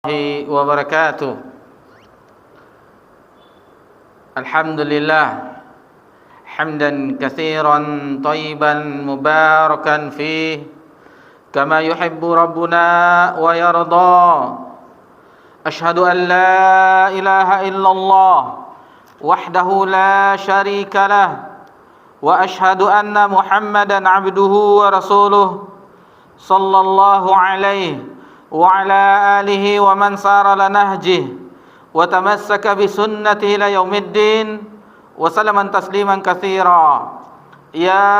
Wabarakatuh. Alhamdulillah hamdan katsiran thayyiban mubarakan fih kama yuhibbu rabbuna wa yarda. Ashhadu an la ilaha illallah wahdahu la syarika lah wa ashhadu anna Muhammadan abduhu wa rasuluh sallallahu alaihi wa ala alihi wa man sara ala nahjih wa tamassaka bi sunnatihi ila yaumiddin wa sallaman tasliman katsira. Ya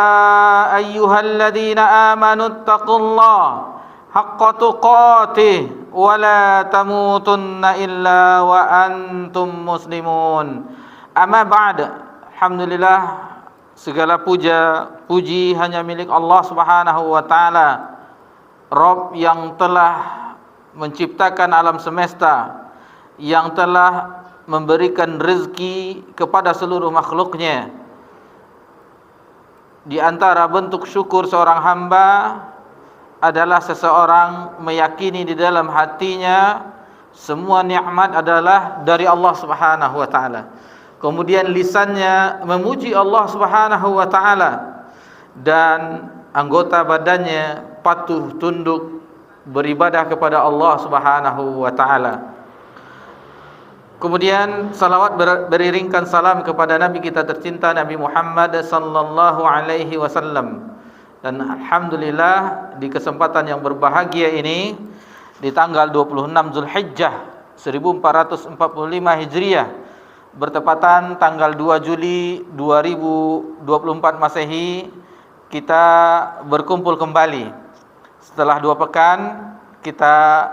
ayyuhalladzina amanu taqullaha haqqa tuqatih wa la tamutunna illa wa antum muslimun. Amma ba'd. Alhamdulillah, segala puji hanya milik Allah Subhanahu wa taala, Rabb yang telah menciptakan alam semesta, yang telah memberikan rezeki kepada seluruh makhluknya. Di antara bentuk syukur seorang hamba adalah seseorang meyakini di dalam hatinya semua nikmat adalah dari Allah Subhanahu wa taala. Kemudian lisannya memuji Allah Subhanahu wa taala dan anggota badannya patuh tunduk beribadah kepada Allah Subhanahu wa taala. Kemudian salawat beriringkan salam kepada Nabi kita tercinta Nabi Muhammad sallallahu alaihi wasallam. Dan alhamdulillah di kesempatan yang berbahagia ini di tanggal 26 Zulhijjah 1445 Hijriah bertepatan tanggal 2 Juli 2024 Masehi, kita berkumpul kembali. Setelah 2 pekan kita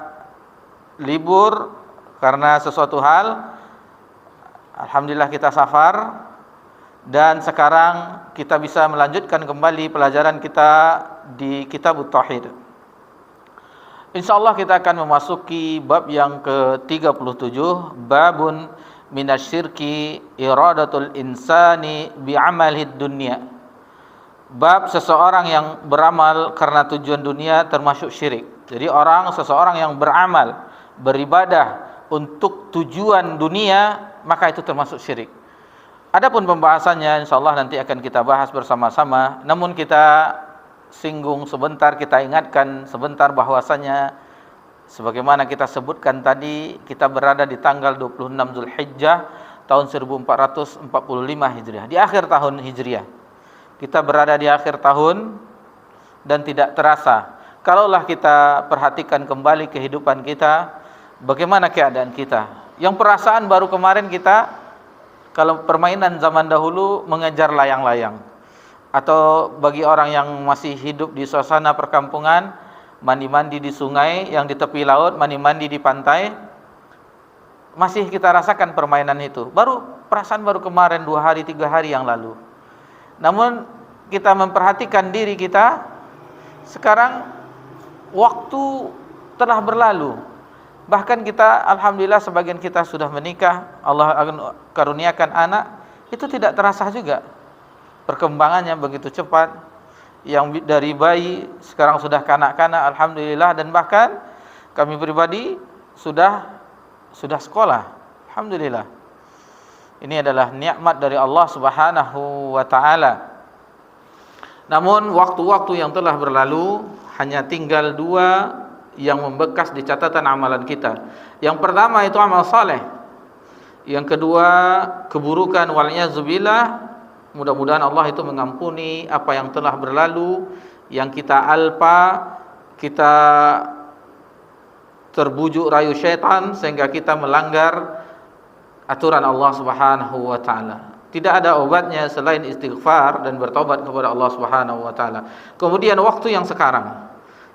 libur karena sesuatu hal. Alhamdulillah kita safar, dan sekarang kita bisa melanjutkan kembali pelajaran kita di Kitabut Tauhid. Insyaallah kita akan memasuki bab yang ke-37, babun minasyirki iradatul insani bi'amalid dunya. Bab seseorang yang beramal karena tujuan dunia termasuk syirik. Jadi seseorang yang beramal, beribadah untuk tujuan dunia, maka itu termasuk syirik. Adapun pembahasannya insyaallah nanti akan kita bahas bersama-sama. Namun kita singgung sebentar, kita ingatkan sebentar bahwasanya sebagaimana kita sebutkan tadi, kita berada di tanggal 26 Zulhijjah tahun 1445 Hijriah, di akhir tahun Hijriah. Kita berada di akhir tahun dan tidak terasa, kalaulah kita perhatikan kembali kehidupan kita, bagaimana keadaan kita. Yang perasaan baru kemarin kita, kalau permainan zaman dahulu mengejar layang-layang, atau bagi orang yang masih hidup di suasana perkampungan, mandi-mandi di sungai, yang di tepi laut, mandi-mandi di pantai, masih kita rasakan permainan itu. Perasaan baru kemarin, 2 hari, 3 hari yang lalu. Namun kita memperhatikan diri kita, sekarang waktu telah berlalu. Bahkan kita, alhamdulillah sebagian kita sudah menikah, Allah akan karuniakan anak, itu tidak terasa juga. Perkembangannya begitu cepat. Yang dari bayi sekarang sudah kanak-kanak, alhamdulillah. Dan bahkan kami pribadi sudah sekolah, alhamdulillah. Ini adalah nikmat dari Allah Subhanahu wa taala. Namun waktu-waktu yang telah berlalu, hanya tinggal 2 yang membekas di catatan amalan kita. Yang pertama itu amal saleh. Yang kedua keburukan, wal'iyadzubillah. Mudah-mudahan Allah itu mengampuni apa yang telah berlalu, yang kita alpa, kita terbujuk rayu syaitan sehingga kita melanggar aturan Allah Subhanahu wa taala. Tidak ada obatnya selain istighfar dan bertobat kepada Allah Subhanahu wa taala. Kemudian waktu yang sekarang.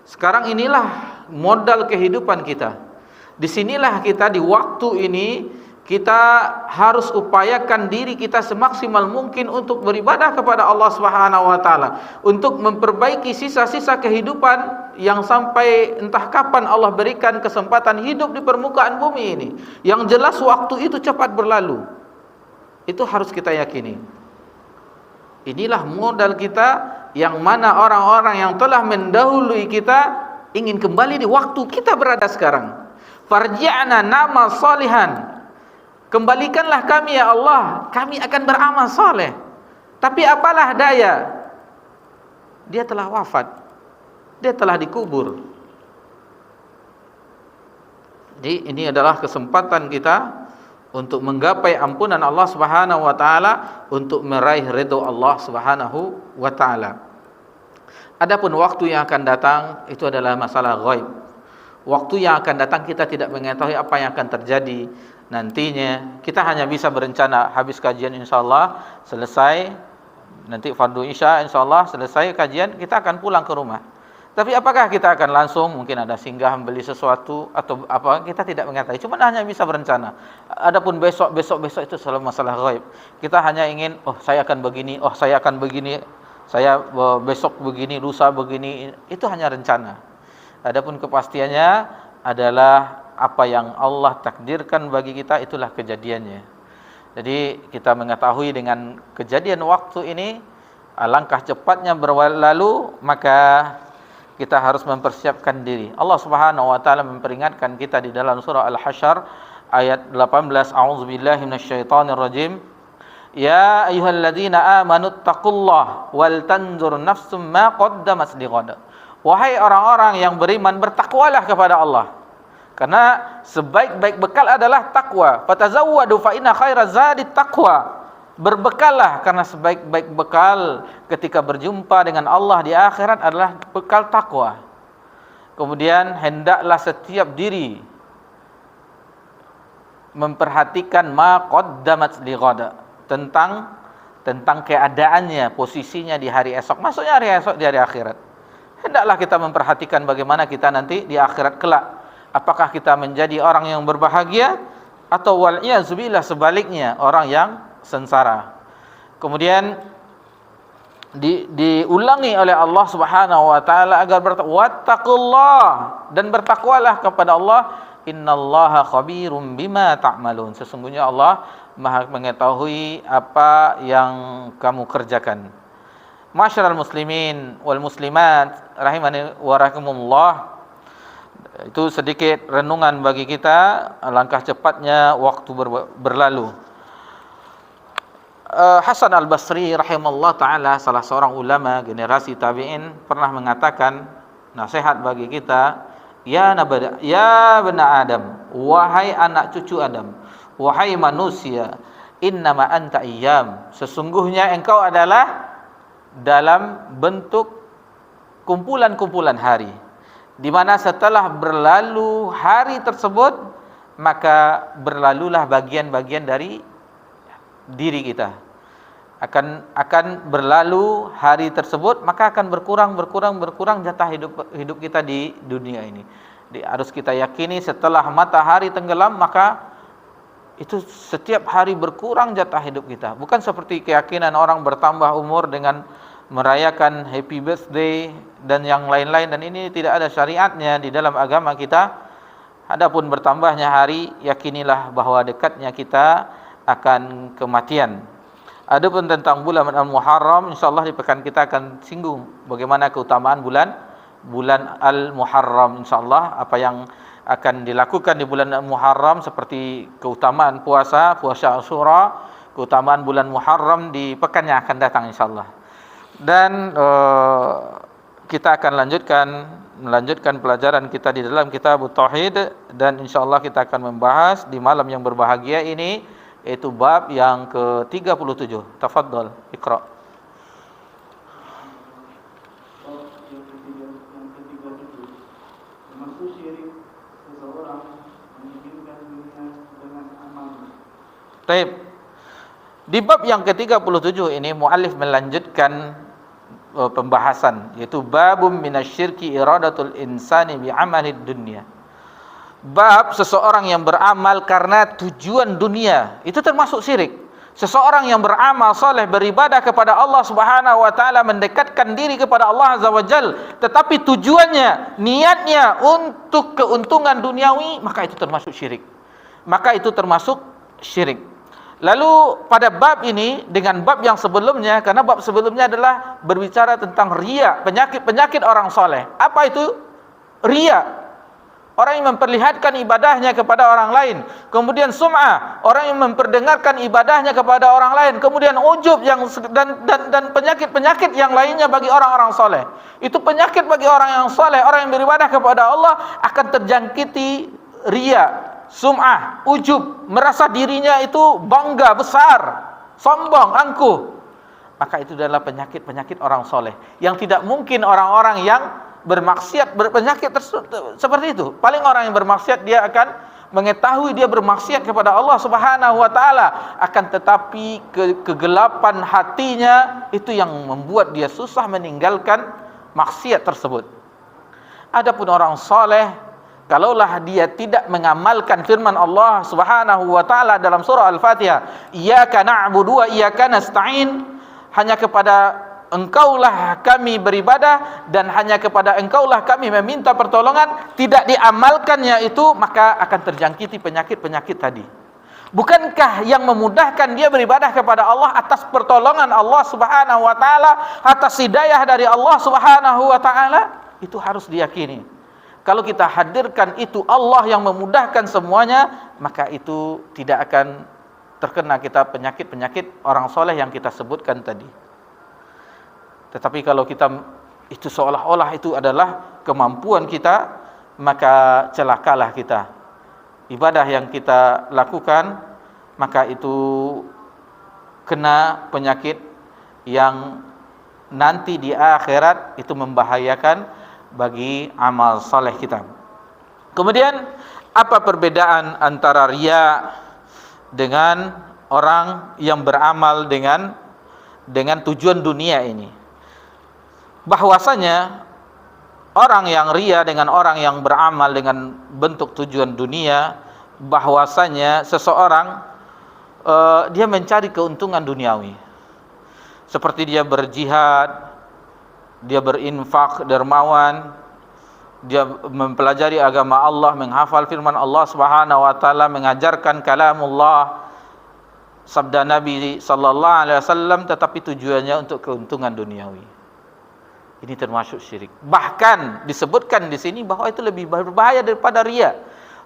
Sekarang inilah modal kehidupan kita. Disinilah kita, di waktu ini kita harus upayakan diri kita semaksimal mungkin untuk beribadah kepada Allah Subhanahu wa taala, untuk memperbaiki sisa-sisa kehidupan yang sampai entah kapan Allah berikan kesempatan hidup di permukaan bumi ini. Yang jelas waktu itu cepat berlalu. Itu harus kita yakini. Inilah modal kita, yang mana orang-orang yang telah mendahului kita ingin kembali di waktu kita berada sekarang. farji'na na'mal salihan. Kembalikanlah kami ya Allah, kami akan beramal soleh. Tapi apalah daya, dia telah wafat, dia telah dikubur. Jadi ini adalah kesempatan kita untuk menggapai ampunan Allah Subhanahu wa taala, untuk meraih ridha Allah Subhanahu wa taala. Adapun waktu yang akan datang itu adalah masalah ghaib. Waktu yang akan datang kita tidak mengetahui apa yang akan terjadi nantinya. Kita hanya bisa berencana, habis kajian insyaallah selesai, nanti fardu isya insyaallah selesai kajian, kita akan pulang ke rumah. Tapi apakah kita akan langsung mungkin ada singgah membeli sesuatu atau apa, kita tidak mengetahui. Cuma hanya bisa berencana. Adapun besok itu selalu masalah ghaib. Kita hanya ingin, oh saya akan begini, oh saya akan begini, saya besok begini, lusa begini. Itu hanya rencana. Adapun kepastiannya adalah apa yang Allah takdirkan bagi kita, itulah kejadiannya. Jadi kita mengetahui dengan kejadian waktu ini, alangkah cepatnya berlalu, maka kita harus mempersiapkan diri. Allah Subhanahu wa taala memperingatkan kita di dalam surah Al-Hasyr ayat 18, a'udzubillahi minasyaitonir rajim. Ya ayyuhalladzina amanu taqullaha wal tanzur nafsum ma qaddamat lighad. Wahai orang-orang yang beriman, bertakwalah kepada Allah. Karena sebaik-baik bekal adalah takwa. Fatazawwadu fa inna khairaz zadi taqwa. Berbekallah, karena sebaik-baik bekal ketika berjumpa dengan Allah di akhirat adalah bekal takwa. Kemudian hendaklah setiap diri memperhatikan ma qaddamat lighad, tentang keadaannya, posisinya di hari esok. Maksudnya hari esok di hari akhirat. Hendaklah kita memperhatikan bagaimana kita nanti di akhirat kelak. Apakah kita menjadi orang yang berbahagia atau wal'iyazubillah sebaliknya, orang yang sengsara. Kemudian diulangi oleh Allah Subhanahu wa taala agar wattaqullah, dan bertakwalah kepada Allah. Innallaha khabirum bima ta'malun. Sesungguhnya Allah Maha mengetahui apa yang kamu kerjakan. Masyarul muslimin wal muslimat rahimani wa rahimakumullah. Itu sedikit renungan bagi kita, alangkah cepatnya waktu berlalu. Hasan al-Basri rahimahullah ta'ala, salah seorang ulama generasi tabi'in, pernah mengatakan nasihat bagi kita, ya bani Adam, wahai anak cucu Adam, wahai manusia, innama anta ayyam, sesungguhnya engkau adalah dalam bentuk kumpulan-kumpulan hari, di mana setelah berlalu hari tersebut, maka berlalulah bagian-bagian dari diri kita. Akan berlalu hari tersebut, maka akan berkurang jatah hidup kita di dunia ini. Harus kita yakini setelah matahari tenggelam, maka itu setiap hari berkurang jatah hidup kita. Bukan seperti keyakinan orang bertambah umur dengan merayakan happy birthday dan yang lain-lain, dan ini tidak ada syariatnya di dalam agama kita. Adapun bertambahnya hari, yakinilah bahwa dekatnya kita akan kematian. Adapun tentang bulan Al-Muharram, insyaallah di pekan kita akan singgung bagaimana keutamaan bulan Al-Muharram. Insyaallah apa yang akan dilakukan di bulan Al-Muharram, seperti keutamaan puasa Asyura, keutamaan bulan Muharram di pekan yang akan datang insyaallah. Dan kita akan melanjutkan pelajaran kita di dalam kitab Tauhid, dan insyaallah kita akan membahas di malam yang berbahagia ini, yaitu bab yang ke-37. Tafadhal, Iqra. Baik. Di bab yang ke-37 ini muallif melanjutkan pembahasan, yaitu babum minasyirki iradatul insani bi'amalid dunya. Bab seseorang yang beramal karena tujuan dunia, itu termasuk syirik. Seseorang yang beramal soleh, beribadah kepada Allah Subhanahu wa taala, mendekatkan diri kepada Allah Azza wa Jal, tetapi tujuannya, niatnya untuk keuntungan duniawi, maka itu termasuk syirik. Lalu pada bab ini dengan bab yang sebelumnya, karena bab sebelumnya adalah berbicara tentang riya, penyakit orang soleh. Apa itu riya? orang yang memperlihatkan ibadahnya kepada orang lain. Kemudian sum'ah, orang yang memperdengarkan ibadahnya kepada orang lain. Kemudian ujub dan penyakit-penyakit yang lainnya bagi orang-orang soleh. Itu penyakit bagi orang yang soleh, orang yang beribadah kepada Allah akan terjangkiti riya, sum'ah, ujub, merasa dirinya itu bangga, besar, sombong, angkuh. Maka itu adalah penyakit-penyakit orang soleh yang tidak mungkin orang-orang yang bermaksiat berpenyakit seperti itu. Paling orang yang bermaksiat dia akan mengetahui dia bermaksiat kepada Allah Subhanahu wa taala, akan tetapi kegelapan hatinya itu yang membuat dia susah meninggalkan maksiat tersebut. Adapun orang soleh, kalaulah dia tidak mengamalkan firman Allah Subhanahu wa taala dalam surah Al-Fatihah, iyyaka na'budu wa iyyaka nasta'in, hanya kepada Engkaulah kami beribadah dan hanya kepada Engkaulah kami meminta pertolongan, tidak diamalkannya itu, maka akan terjangkiti penyakit-penyakit tadi. Bukankah yang memudahkan dia beribadah kepada Allah atas pertolongan Allah Subhanahu wa taala, atas hidayah dari Allah Subhanahu wa taala? Itu harus diyakini. Kalau kita hadirkan itu Allah yang memudahkan semuanya, maka itu tidak akan terkena kita penyakit-penyakit orang soleh yang kita sebutkan tadi. Tetapi kalau kita itu seolah-olah itu adalah kemampuan kita, maka celakalah kita. Ibadah yang kita lakukan, maka itu kena penyakit yang nanti di akhirat itu membahayakan bagi amal saleh kita. Kemudian apa perbedaan antara riya dengan orang yang beramal dengan tujuan dunia ini? Bahwasanya orang yang riya dengan orang yang beramal dengan bentuk tujuan dunia, bahwasanya seseorang dia mencari keuntungan duniawi, seperti dia berjihad, dia berinfak, dermawan, dia mempelajari agama Allah, menghafal firman Allah Subhanahu wa taala, mengajarkan kalamullah, sabda Nabi sallallahu alaihi wasallam, tetapi tujuannya untuk keuntungan duniawi. Ini termasuk syirik. Bahkan disebutkan di sini bahwa itu lebih berbahaya daripada riya.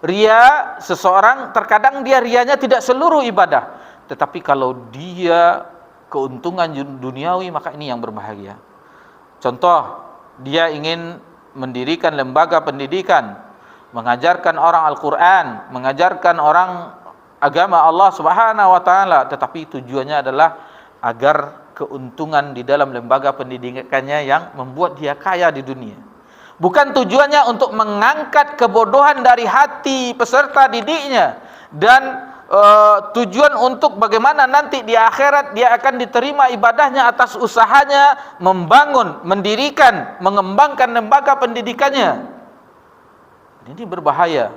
Riya, seseorang terkadang dia riyanya tidak seluruh ibadah, tetapi kalau dia keuntungan duniawi, maka ini yang berbahaya. Contoh, dia ingin mendirikan lembaga pendidikan, mengajarkan orang Al-Quran, mengajarkan orang agama Allah Subhanahu wa taala, tetapi tujuannya adalah agar keuntungan di dalam lembaga pendidikannya yang membuat dia kaya di dunia. Bukan tujuannya untuk mengangkat kebodohan dari hati peserta didiknya, dan tujuan untuk bagaimana nanti di akhirat dia akan diterima ibadahnya atas usahanya membangun, mendirikan, mengembangkan lembaga pendidikannya. Ini berbahaya.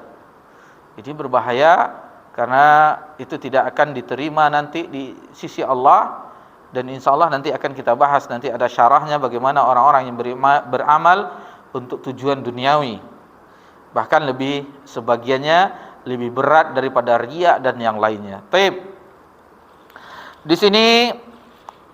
Ini berbahaya karena itu tidak akan diterima nanti di sisi Allah. Dan insya Allah nanti akan kita bahas, nanti ada syarahnya bagaimana orang-orang yang beramal untuk tujuan duniawi. Bahkan sebagiannya lebih berat daripada riya dan yang lainnya. Baik. Di sini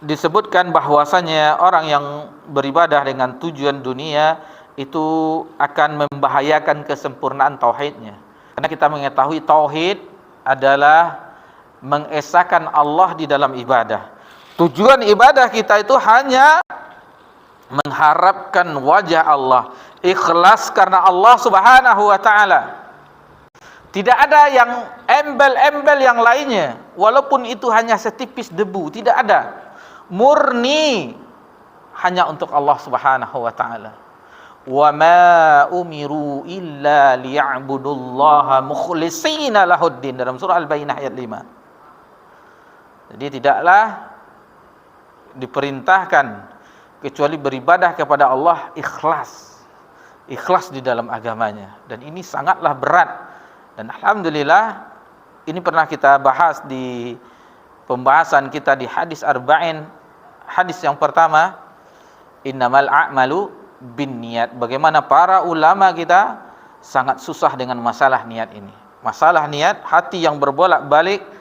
disebutkan bahwasanya orang yang beribadah dengan tujuan dunia itu akan membahayakan kesempurnaan tauhidnya. Karena kita mengetahui tauhid adalah mengesahkan Allah di dalam ibadah. Tujuan ibadah kita itu hanya mengharapkan wajah Allah, ikhlas karena Allah Subhanahu wa taala. Tidak ada yang embel-embel yang lainnya, walaupun itu hanya setipis debu, tidak ada. Murni hanya untuk Allah Subhanahu wa taala. Wa ma umiru illa liya'budullaha mukhlishina lahuddin, dalam surah Al-Baqarah ayat 5. Jadi tidaklah diperintahkan kecuali beribadah kepada Allah ikhlas di dalam agamanya, dan ini sangatlah berat. Dan alhamdulillah ini pernah kita bahas di pembahasan kita di hadis arba'in. Hadis yang pertama, innamal a'malu binniyat. Bagaimana para ulama kita sangat susah dengan masalah niat ini. Masalah niat, hati yang berbolak-balik.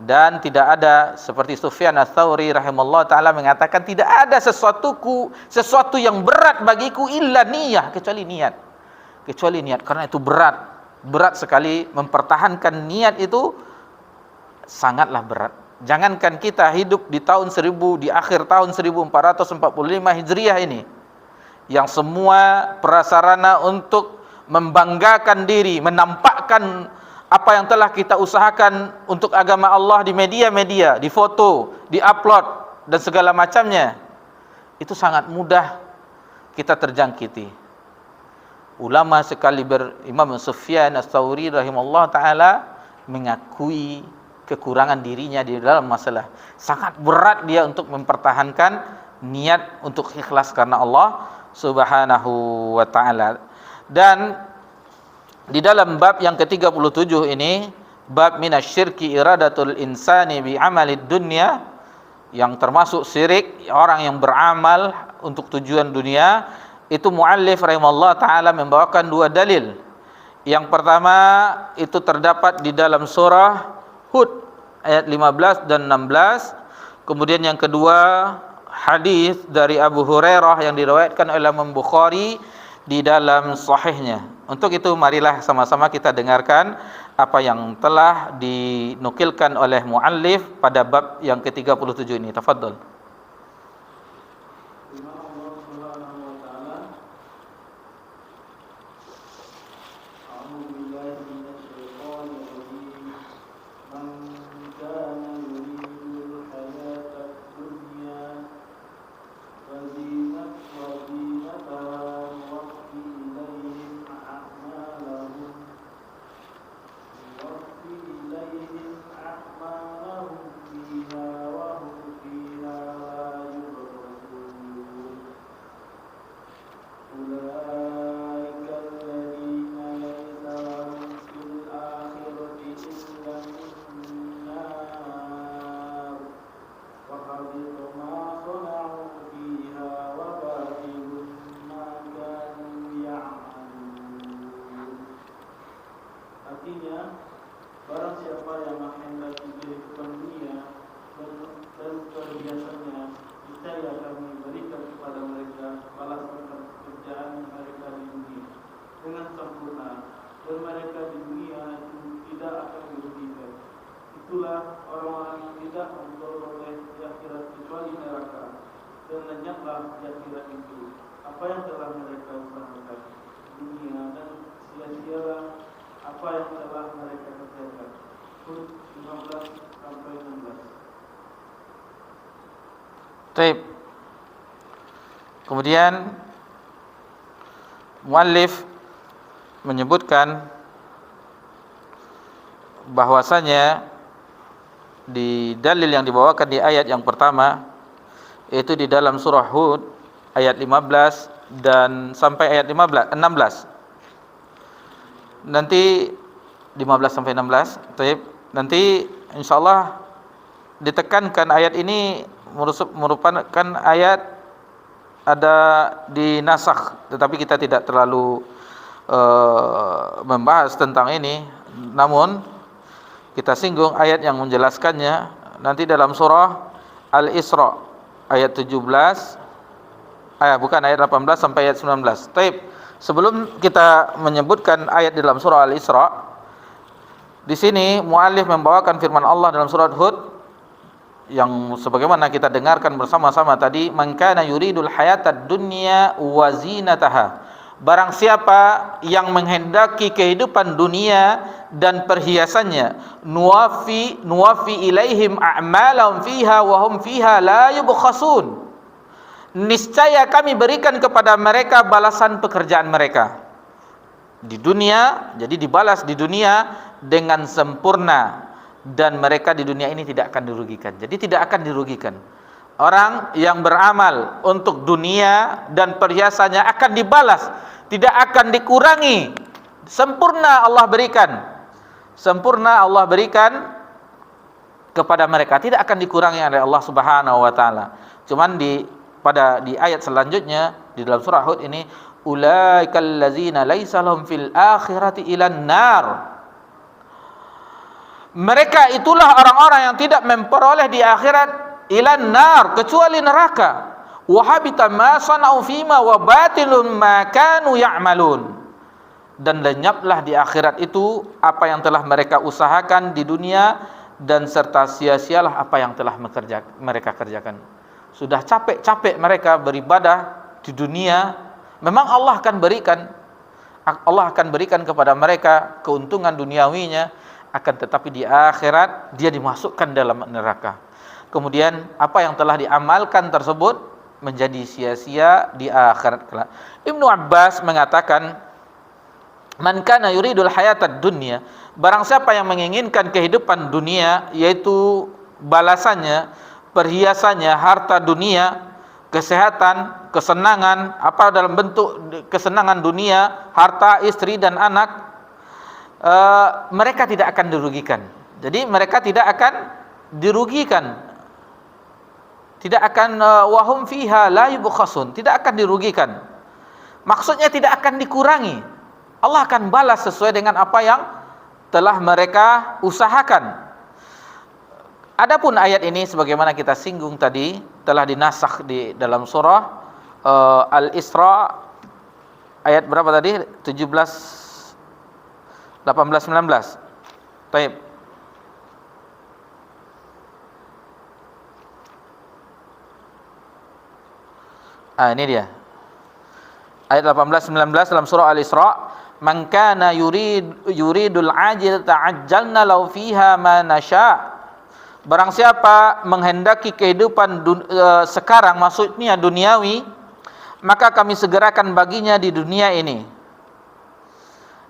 Dan tidak ada, seperti Sufyan Ats-Tsauri rahimahullah ta'ala mengatakan, tidak ada sesuatu yang berat bagiku illa niyah, kecuali niat. kecuali niat, karena itu berat sekali mempertahankan niat itu, sangatlah berat. Jangankan kita hidup di tahun 1000, di akhir tahun 1445 Hijriah ini, yang semua prasarana untuk membanggakan diri, menampakkan apa yang telah kita usahakan untuk agama Allah di media-media, di foto, di upload dan segala macamnya, itu sangat mudah kita terjangkiti. Ulama sekaliber Imam Sufyan Ats-Tsauri rahimahullah ta'ala mengakui kekurangan dirinya di dalam masalah. Sangat berat dia untuk mempertahankan niat untuk ikhlas karena Allah Subhanahu wa ta'ala. Dan di dalam bab yang ke-37 ini, bab minasyirki iradatul insani bi amalid dunya, yang termasuk syirik orang yang beramal untuk tujuan dunia, itu muallif rahimahullah taala membawakan dua dalil. Yang pertama itu terdapat di dalam surah Hud ayat 15 dan 16. Kemudian yang kedua hadis dari Abu Hurairah yang diriwayatkan oleh Imam Bukhari di dalam sahihnya. Untuk itu marilah sama-sama kita dengarkan apa yang telah dinukilkan oleh muallif pada bab yang ke-37 ini. Tafadhol. Baik. Kemudian muallif menyebutkan bahwasanya di dalil yang dibawakan di ayat yang pertama, yaitu di dalam surah Hud ayat 15 dan sampai ayat 16. Nanti 15 sampai 16. Baik. Nanti insyaallah ditekankan ayat ini merupakan ayat ada dinasakh, tetapi kita tidak terlalu membahas tentang ini. Namun kita singgung ayat yang menjelaskannya nanti dalam surah Al-Isra ayat 17, bukan ayat 18 sampai ayat 19. Baik, sebelum kita menyebutkan ayat dalam surah Al-Isra, di sini muallif membawakan firman Allah dalam surat Hud yang sebagaimana kita dengarkan bersama-sama tadi, man kana yuridul hayatad dunya wa zinataha, barang siapa yang menghendaki kehidupan dunia dan perhiasannya, nuwafi ilaihim a'malahum fiha wa hum fiha la yubkhasun, niscaya kami berikan kepada mereka balasan pekerjaan mereka di dunia, jadi dibalas di dunia dengan sempurna, dan mereka di dunia ini tidak akan dirugikan. Jadi tidak akan dirugikan. Orang yang beramal untuk dunia dan perhiasannya akan dibalas, tidak akan dikurangi. Sempurna Allah berikan. Sempurna Allah berikan kepada mereka, tidak akan dikurangi oleh Allah Subhanahu wa taala. Cuman di ayat selanjutnya di dalam surah Hud ini, ulaikal ladzina laisa lahum fil akhirati ilan nar. Mereka itulah orang-orang yang tidak memperoleh di akhirat ilan nar, kecuali neraka. Wa habita ma sana'u fima wa batilun ma kanu ya'malun. dan lenyaplah di akhirat itu apa yang telah mereka usahakan di dunia, dan serta sia-sialah apa yang telah mereka kerjakan. Sudah capek-capek mereka beribadah di dunia, memang Allah akan berikan kepada mereka keuntungan duniawinya, akan tetapi di akhirat dia dimasukkan dalam neraka. Kemudian apa yang telah diamalkan tersebut menjadi sia-sia di akhirat kelak. Ibnu Abbas mengatakan, man kana yuridul hayatad dunya, barang siapa yang menginginkan kehidupan dunia, yaitu balasannya, perhiasannya, harta dunia, kesehatan, kesenangan, apa dalam bentuk kesenangan dunia, harta, istri dan anak, mereka tidak akan dirugikan. Jadi mereka tidak akan dirugikan, tidak akan wahum fiha la yubkhasun, tidak akan dirugikan. Maksudnya tidak akan dikurangi. Allah akan balas sesuai dengan apa yang telah mereka usahakan. Adapun ayat ini sebagaimana kita singgung tadi telah dinasakh di dalam surah Al-Isra ayat berapa tadi? 17, 18, 19. Baik. Ini dia. Ayat 18 19 dalam surah Al-Isra, man kana yuridul ajil ta'ajjalna lahu fiha ma nasha'. Barang siapa menghendaki kehidupan sekarang, maksudnya duniawi, maka kami segerakan baginya di dunia ini.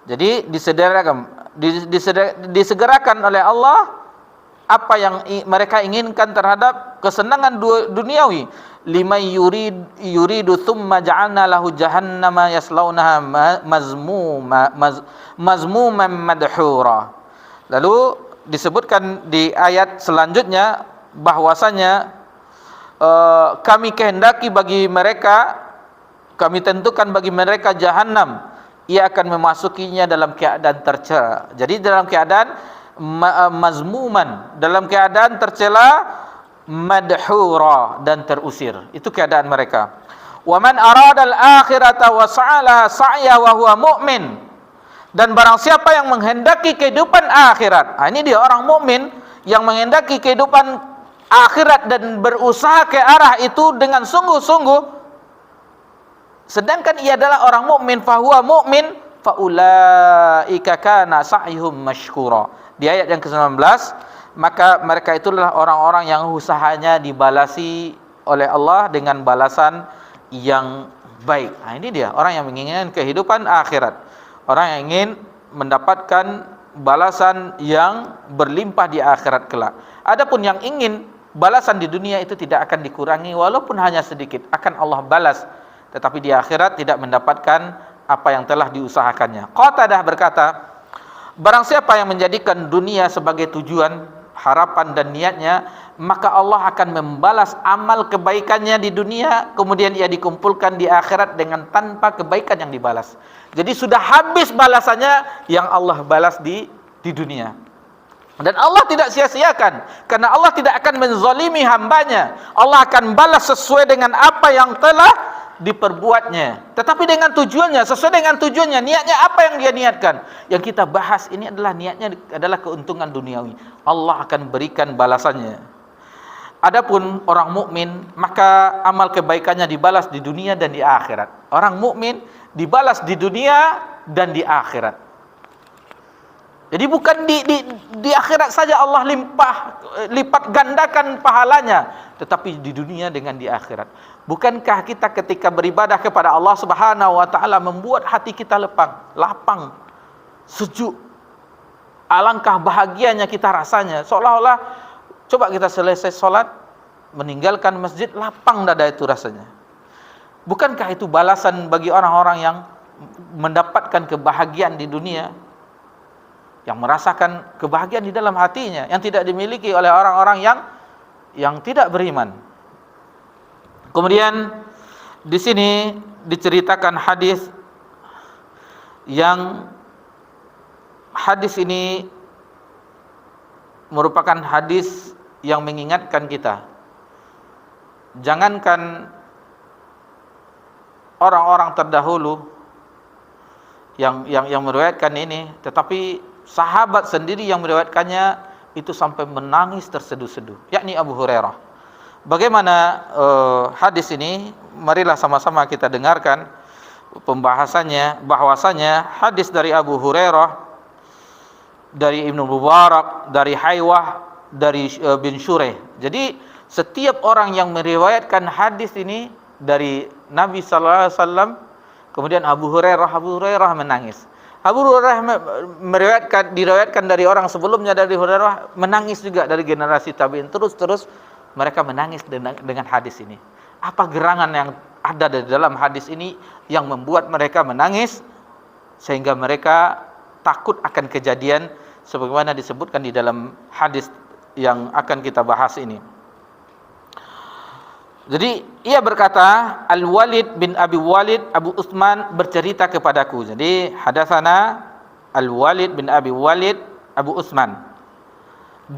Jadi disegerakan oleh Allah apa yang mereka inginkan terhadap kesenangan duniawi. Liman yuridu thumma ja'alna lahu jahannama yaslaunaha mazmuman madhura. Lalu disebutkan di ayat selanjutnya bahwasanya kami kehendaki bagi mereka, kami tentukan bagi mereka jahannam, ia akan memasukinya dalam keadaan tercela. Jadi dalam keadaan mazmuman, dalam keadaan tercela, madhura, dan terusir. Itu keadaan mereka. Wa man aradal akhirata wa sa'ala sa'ya wa huwa mu'min. Dan barang siapa yang menghendaki kehidupan akhirat, ini dia orang mukmin yang menghendaki kehidupan akhirat dan berusaha ke arah itu dengan sungguh-sungguh, sedangkan ia adalah orang mukmin, fahuwa mukmin, faulaika kana sa'yuhum mashkura. Di ayat yang ke-19, maka mereka itulah orang-orang yang usahanya dibalasi oleh Allah dengan balasan yang baik. Ini dia orang yang menginginkan kehidupan akhirat, orang yang ingin mendapatkan balasan yang berlimpah di akhirat kelak. Adapun yang ingin balasan di dunia itu tidak akan dikurangi walaupun hanya sedikit, akan Allah balas, tetapi di akhirat tidak mendapatkan apa yang telah diusahakannya. Qatadah berkata, barang siapa yang menjadikan dunia sebagai tujuan, harapan dan niatnya, maka Allah akan membalas amal kebaikannya di dunia, kemudian ia dikumpulkan di akhirat dengan tanpa kebaikan yang dibalas. Jadi sudah habis balasannya yang Allah balas di dunia. Dan Allah tidak sia-siakan, karena Allah tidak akan menzalimi hambanya. Allah akan balas sesuai dengan apa yang telah diperbuatnya, tetapi dengan tujuannya, sesuai dengan tujuannya. Niatnya apa yang dia niatkan? Yang kita bahas ini adalah niatnya adalah keuntungan duniawi. Allah akan berikan balasannya. Adapun orang mukmin, maka amal kebaikannya dibalas di dunia dan di akhirat. Orang mukmin dibalas di dunia dan di akhirat. Jadi bukan di akhirat saja Allah lipat gandakan pahalanya, tetapi di dunia dengan di akhirat. Bukankah kita ketika beribadah kepada Allah Subhanahu wa taala membuat hati kita lapang, sejuk? Alangkah bahagianya kita rasanya, seolah-olah coba kita selesai sholat, meninggalkan masjid, lapang dada itu rasanya. Bukankah itu balasan bagi orang-orang yang mendapatkan kebahagiaan di dunia, yang merasakan kebahagiaan di dalam hatinya, yang tidak dimiliki oleh orang-orang yang tidak beriman. Kemudian di sini diceritakan hadis ini merupakan hadis yang mengingatkan kita. Jangankan orang-orang terdahulu yang meriwayatkan ini, tetapi sahabat sendiri yang meriwayatkannya itu sampai menangis terseduh-seduh, yakni Abu Hurairah. Bagaimana hadis ini? Marilah sama-sama kita dengarkan pembahasannya. Bahwasanya hadis dari Abu Hurairah, dari Ibnu Mubarak, dari Haywah, dari bin Shureh. Jadi setiap orang yang meriwayatkan hadis ini dari Nabi sallallahu alaihi wasallam, kemudian Abu Hurairah menangis. Abu Hurairah diriwayatkan dari orang sebelumnya, dari Hurairah menangis juga, dari generasi tabi'in, terus mereka menangis dengan hadis ini. Apa gerangan yang ada di dalam hadis ini yang membuat mereka menangis sehingga mereka takut akan kejadian sebagaimana disebutkan di dalam hadis yang akan kita bahas ini. Jadi ia berkata, Al-Walid bin Abi Walid Abu Utsman bercerita kepadaku. Jadi hadatsana Al-Walid bin Abi Walid Abu Utsman,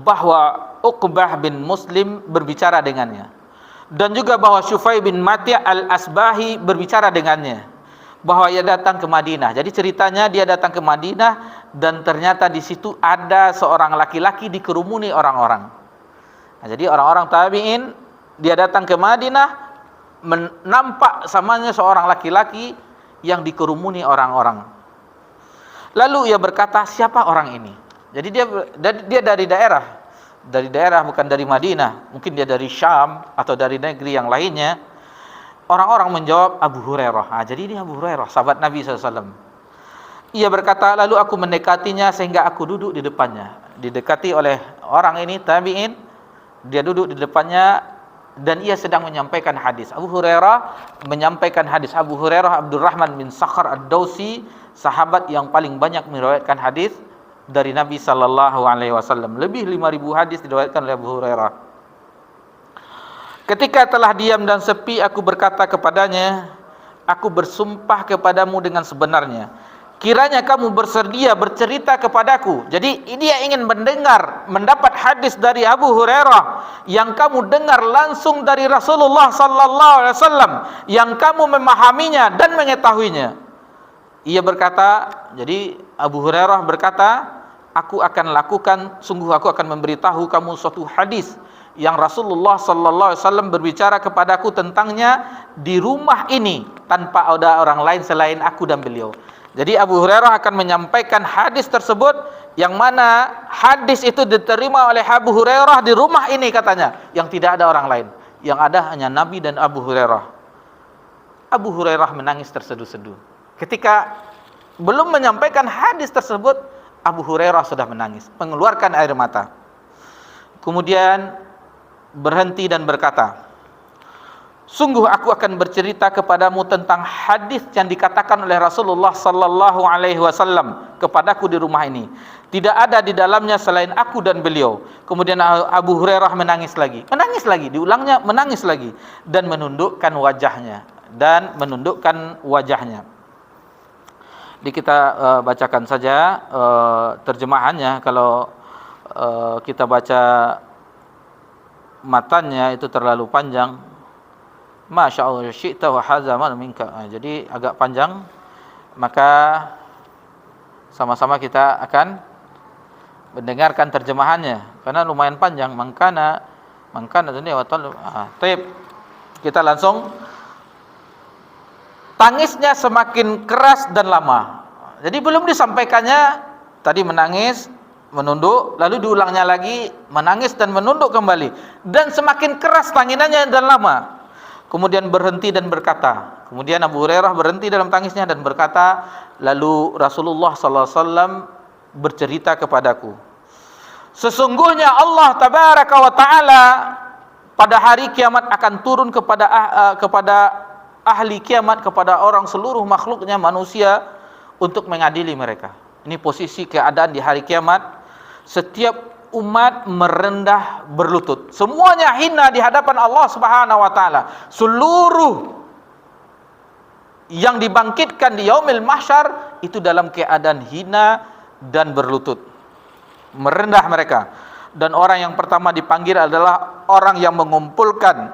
bahwa Uqbah bin Muslim berbicara dengannya, dan juga bahwa Syufai bin Mati' al-Asbahi berbicara dengannya, bahwa ia datang ke Madinah. Jadi ceritanya dia datang ke Madinah dan ternyata di situ ada seorang laki-laki dikerumuni orang-orang. Nah, jadi orang-orang tabi'in, dia datang ke Madinah, nampak samanya seorang laki-laki yang dikerumuni orang-orang. Lalu ia berkata, siapa orang ini? Jadi dia dari daerah, bukan dari Madinah. Mungkin dia dari Syam atau dari negeri yang lainnya. Orang-orang menjawab, Abu Hurairah. Nah, jadi ini Abu Hurairah, sahabat Nabi SAW. Ia berkata, lalu aku mendekatinya sehingga aku duduk di depannya. Didekati oleh orang ini, tabi'in. Dia duduk di depannya dan ia sedang menyampaikan hadis. Abu Hurairah menyampaikan hadis. Abu Hurairah Abdurrahman bin Sakhar ad-Dausi, sahabat yang paling banyak meriwayatkan hadis dari Nabi sallallahu alaihi wasallam. Lebih 5.000 hadis diriwayatkan oleh Abu Hurairah. Ketika telah diam dan sepi, aku berkata kepadanya, aku bersumpah kepadamu dengan sebenarnya, kiranya kamu bersedia bercerita kepadaku. Jadi dia ingin mendapat hadis dari Abu Hurairah yang kamu dengar langsung dari Rasulullah sallallahu alaihi wasallam, yang kamu memahaminya dan mengetahuinya. Ia berkata, jadi Abu Hurairah berkata, aku akan lakukan, sungguh aku akan memberitahu kamu suatu hadis yang Rasulullah sallallahu alaihi wasallam berbicara kepadaku tentangnya di rumah ini tanpa ada orang lain selain aku dan beliau. Jadi Abu Hurairah akan menyampaikan hadis tersebut, yang mana hadis itu diterima oleh Abu Hurairah di rumah ini katanya, yang tidak ada orang lain, yang ada hanya Nabi dan Abu Hurairah. Abu Hurairah menangis terseduh-seduh. Ketika belum menyampaikan hadis tersebut, Abu Hurairah sudah menangis, mengeluarkan air mata. Kemudian berhenti dan berkata, sungguh aku akan bercerita kepadamu tentang hadis yang dikatakan oleh Rasulullah sallallahu alaihi wasallam kepadaku di rumah ini. Tidak ada di dalamnya selain aku dan beliau. Kemudian Abu Hurairah menangis lagi, diulangnya menangis lagi dan menundukkan wajahnya. Jadi kita bacakan saja terjemahannya. Kalau kita baca matanya itu terlalu panjang. Masya Allah, syi'ta wa hazaman minka. Jadi agak panjang, maka sama-sama kita akan mendengarkan terjemahannya karena lumayan panjang. Mangkana dunia wa talib. Taib. Kita langsung. Tangisnya semakin keras dan lama. Jadi belum disampaikannya, tadi menangis, menunduk, lalu diulangnya lagi, menangis dan menunduk kembali, dan semakin keras tangisannya dan lama. Kemudian berhenti dan berkata. Kemudian Abu Hurairah berhenti dalam tangisnya dan berkata, lalu Rasulullah sallallahu alaihi wasallam bercerita kepadaku, sesungguhnya Allah tabaraka wa taala pada hari kiamat akan turun kepada ahli kiamat, kepada orang seluruh makhluknya manusia, untuk mengadili mereka. Ini posisi keadaan di hari kiamat. Setiap umat merendah berlutut, semuanya hina di hadapan Allah Subhanahu wa taala. Seluruh yang dibangkitkan di yaumil mahsyar itu dalam keadaan hina dan berlutut, merendah mereka. Dan orang yang pertama dipanggil adalah orang yang mengumpulkan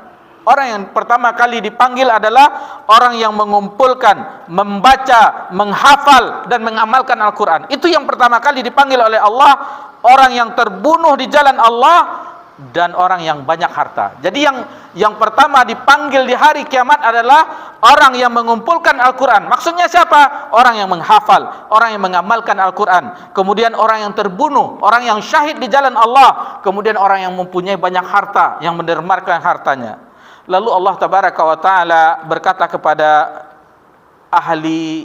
Orang yang pertama kali dipanggil adalah orang yang mengumpulkan, membaca, menghafal dan mengamalkan Al-Quran. Itu yang pertama kali dipanggil oleh Allah. Orang yang terbunuh di jalan Allah dan orang yang banyak harta. Jadi yang pertama dipanggil di hari kiamat adalah orang yang mengumpulkan Al-Quran. Maksudnya siapa? Orang yang menghafal, orang yang mengamalkan Al-Quran. Kemudian orang yang terbunuh, orang yang syahid di jalan Allah. Kemudian orang yang mempunyai banyak harta, yang mendermakan hartanya. Lalu Allah Tabaraka wa Ta'ala berkata kepada ahli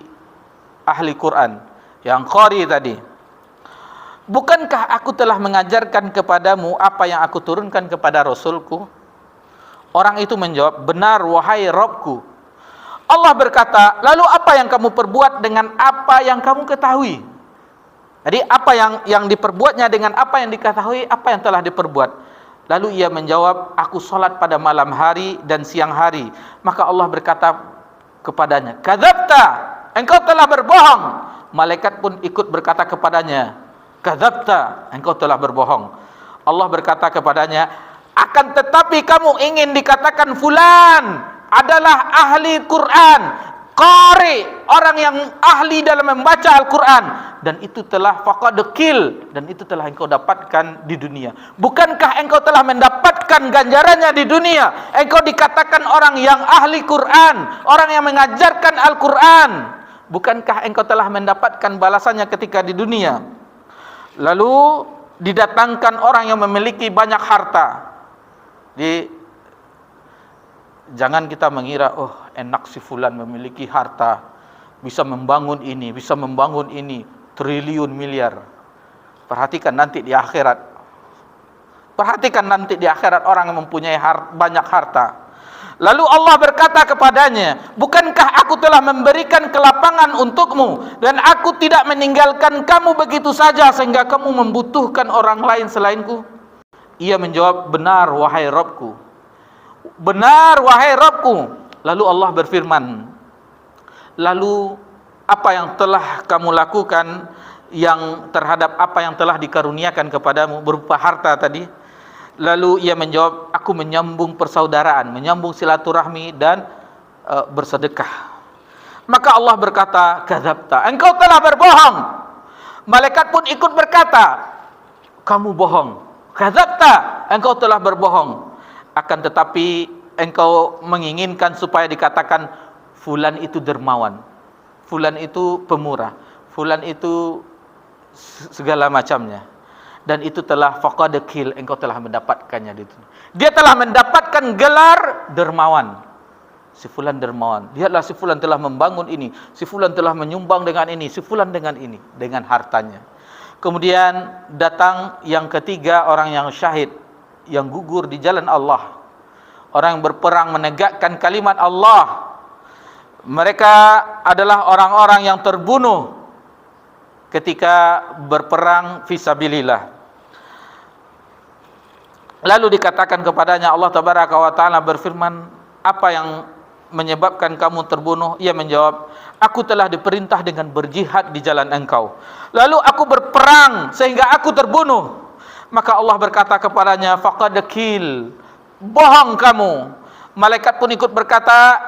Quran, yang qari tadi, bukankah aku telah mengajarkan kepadamu apa yang aku turunkan kepada Rasulku? Orang itu menjawab, benar wahai Rabbku. Allah berkata, lalu apa yang kamu perbuat dengan apa yang kamu ketahui? Jadi apa yang diperbuatnya dengan apa yang diketahui, apa yang telah diperbuat. Lalu ia menjawab, aku solat pada malam hari dan siang hari. Maka Allah berkata kepadanya, kadzabta, engkau telah berbohong. Malaikat pun ikut berkata kepadanya, kadzabta, engkau telah berbohong. Allah berkata kepadanya, akan tetapi kamu ingin dikatakan fulan adalah ahli Quran, qari, orang yang ahli dalam membaca Al-Quran, dan itu telah faqad qil, dan itu telah engkau dapatkan di dunia. Bukankah engkau telah mendapatkan ganjarannya di dunia? Engkau dikatakan orang yang ahli Quran, orang yang mengajarkan Al-Quran. Bukankah engkau telah mendapatkan balasannya ketika di dunia? Lalu didatangkan orang yang memiliki banyak harta. Jangan kita mengira, oh enak si fulan memiliki harta, bisa membangun ini, bisa membangun ini, triliun miliar. Perhatikan nanti di akhirat. Perhatikan nanti di akhirat orang yang mempunyai banyak harta. Lalu Allah berkata kepadanya, bukankah aku telah memberikan kelapangan untukmu dan aku tidak meninggalkan kamu begitu saja sehingga kamu membutuhkan orang lain selainku? Ia menjawab, benar wahai Rabbku. Benar wahai Rabbku. Lalu Allah berfirman, lalu apa yang telah kamu lakukan yang terhadap apa yang telah dikaruniakan kepadamu berupa harta tadi? Lalu ia menjawab, aku menyambung persaudaraan, menyambung silaturahmi dan bersedekah. Maka Allah berkata, kadzabta, engkau telah berbohong. Malaikat pun ikut berkata, kamu bohong. Kadzabta, engkau telah berbohong. Akan tetapi engkau menginginkan supaya dikatakan fulan itu dermawan, fulan itu pemurah, fulan itu segala macamnya. Dan itu telah faqad qil, engkau telah mendapatkannya di dunia. Dia telah mendapatkan gelar dermawan. Si fulan dermawan. Lihatlah si fulan telah membangun ini, si fulan telah menyumbang dengan ini, si fulan dengan ini, dengan hartanya. Kemudian datang yang ketiga, orang yang syahid, yang gugur di jalan Allah. Orang yang berperang menegakkan kalimat Allah. Mereka adalah orang-orang yang terbunuh ketika berperang fisabilillah. Lalu dikatakan kepadanya, Allah Tabaraka wa Ta'ala berfirman, apa yang menyebabkan kamu terbunuh? Ia menjawab, aku telah diperintah dengan berjihad di jalan engkau, lalu aku berperang sehingga aku terbunuh. Maka Allah berkata kepadanya, faqad qil, bohong kamu. Malaikat pun ikut berkata,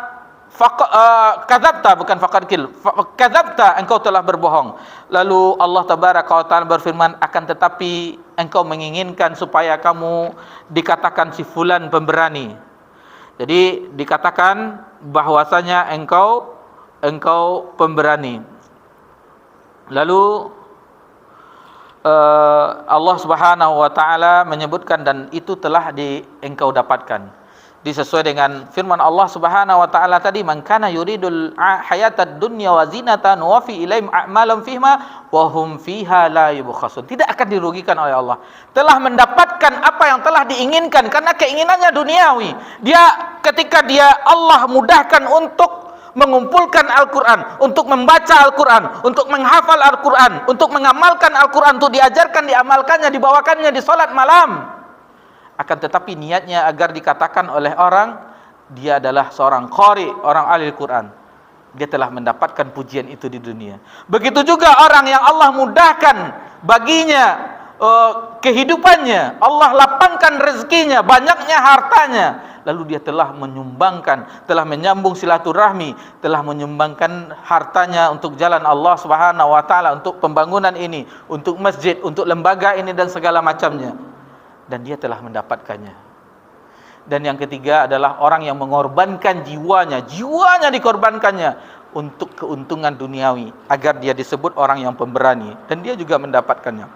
kadzabta, bukan faqad qil, kadzabta, engkau telah berbohong. Lalu Allah Tabaraka wa Ta'ala berfirman, akan tetapi engkau menginginkan supaya kamu dikatakan si fulan pemberani. Jadi dikatakan bahwasanya engkau pemberani. Lalu Allah Subhanahu wa Ta'ala menyebutkan, dan itu telah engkau dapatkan. Disesuai dengan firman Allah Subhanahu wa Ta'ala tadi, man kana yuridul hayatad dunya wa zinatan wa fi ilaihim a'malum fihima wa hum fiha la yubkhasun. Tidak akan dirugikan oleh Allah. Telah mendapatkan apa yang telah diinginkan karena keinginannya duniawi. Ketika Allah mudahkan untuk mengumpulkan Al-Quran, untuk membaca Al-Quran, untuk menghafal Al-Quran, untuk mengamalkan Al-Quran, untuk diajarkan, diamalkannya, dibawakannya di salat malam. Akan tetapi niatnya agar dikatakan oleh orang, dia adalah seorang qari, orang ahli Quran. Dia telah mendapatkan pujian itu di dunia. Begitu juga orang yang Allah mudahkan baginya kehidupannya, Allah lapangkan rezekinya, banyaknya hartanya, lalu dia telah menyumbangkan, telah menyambung silaturahmi, telah menyumbangkan hartanya untuk jalan Allah Subhanahu wa taala, untuk pembangunan ini, untuk masjid, untuk lembaga ini dan segala macamnya, dan dia telah mendapatkannya. Dan yang ketiga adalah orang yang mengorbankan jiwanya dikorbankannya untuk keuntungan duniawi, agar dia disebut orang yang pemberani, dan dia juga mendapatkannya.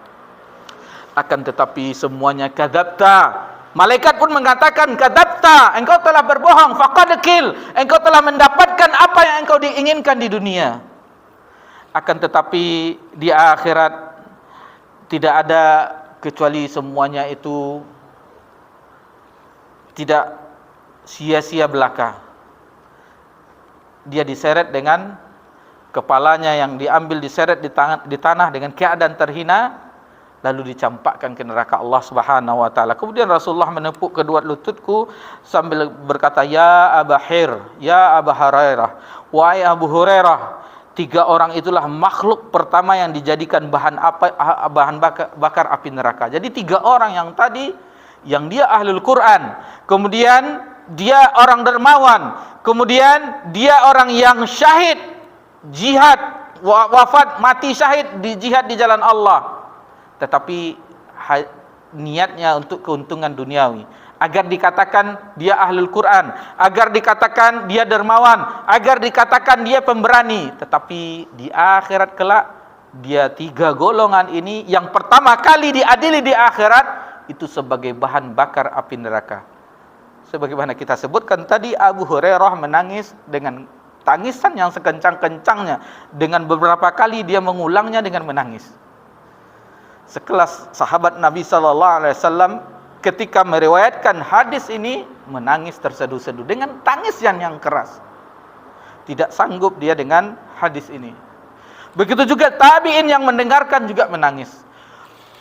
Akan tetapi semuanya kadzabta. Malaikat pun mengatakan, kadzabta, engkau telah berbohong, faqad qil, engkau telah mendapatkan apa yang engkau diinginkan di dunia. Akan tetapi di akhirat tidak ada, kecuali semuanya itu tidak sia-sia belaka. Dia diseret dengan kepalanya yang diambil, diseret di tanah dengan keadaan terhina, lalu dicampakkan ke neraka Allah Subhanahu wa taala. Kemudian Rasulullah menepuk kedua lututku sambil berkata, ya Aba Hir, ya Aba Hurairah, wahai Abu Hurairah, tiga orang itulah makhluk pertama yang dijadikan bahan bakar api neraka. Jadi tiga orang yang tadi, yang dia ahlul Quran, kemudian dia orang dermawan, kemudian dia orang yang syahid, jihad, wafat, mati syahid di jihad di jalan Allah, tetapi niatnya untuk keuntungan duniawi, agar dikatakan dia ahlul Quran, agar dikatakan dia dermawan, agar dikatakan dia pemberani. Tetapi di akhirat kelak, dia tiga golongan ini yang pertama kali diadili di akhirat itu sebagai bahan bakar api neraka. Sebagaimana kita sebutkan tadi, Abu Hurairah menangis dengan tangisan yang sekencang-kencangnya, dengan beberapa kali dia mengulangnya dengan menangis. Sekelas sahabat Nabi SAW ketika meriwayatkan hadis ini menangis terseduh-seduh dengan tangis yang keras. Tidak sanggup dia dengan hadis ini. Begitu juga tabi'in yang mendengarkan juga menangis.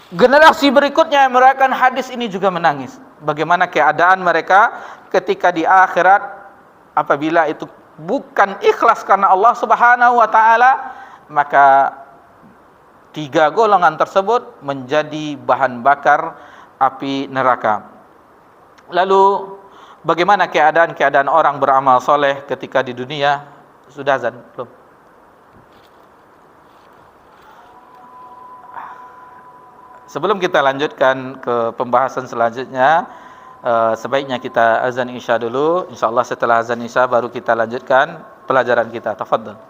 Generasi berikutnya yang meriwayatkan hadis ini juga menangis. Bagaimana keadaan mereka ketika di akhirat apabila itu bukan ikhlas karena Allah Subhanahu wa taala, maka tiga golongan tersebut menjadi bahan bakar api neraka. Lalu bagaimana keadaan orang beramal soleh ketika di dunia? Sudah azan belum? Sebelum kita lanjutkan ke pembahasan selanjutnya, sebaiknya kita azan isya dulu. InsyaAllah setelah azan isya baru kita lanjutkan pelajaran kita. Tafadhal.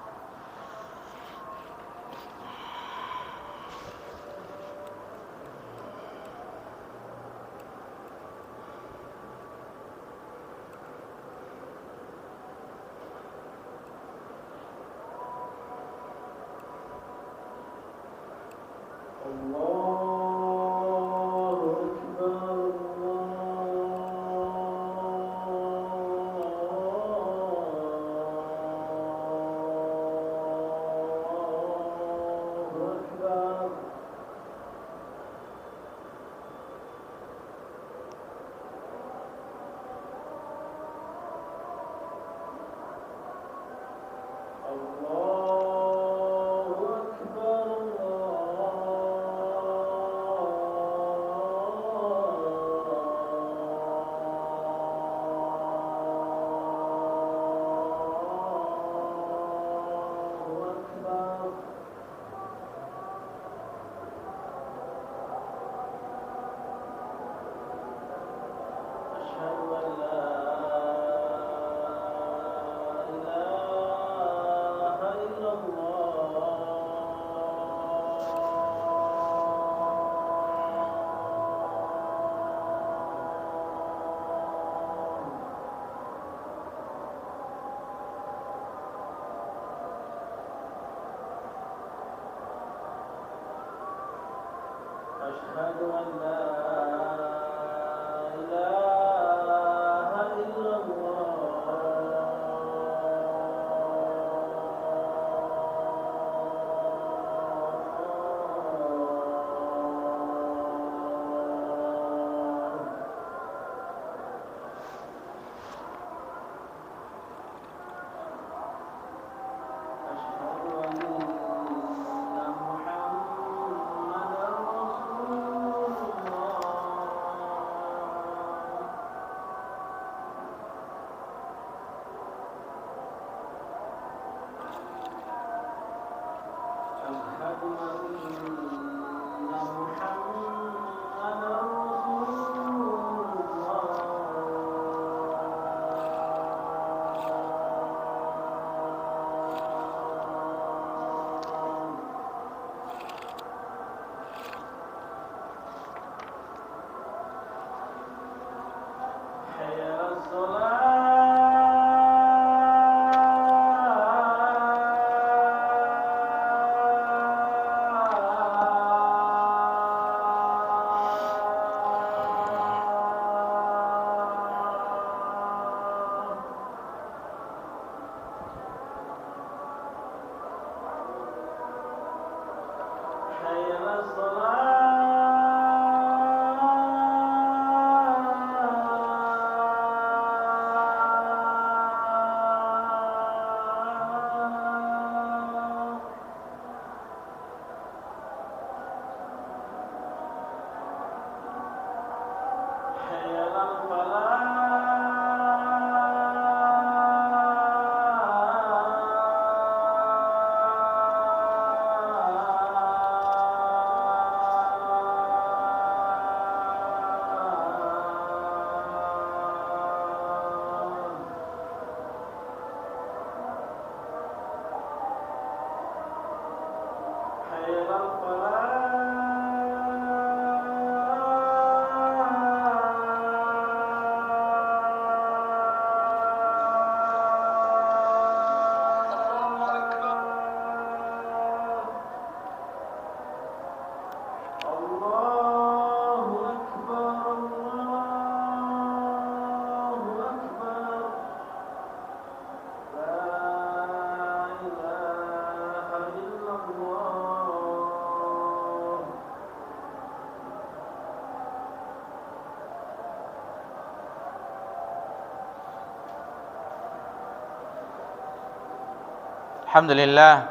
Alhamdulillah.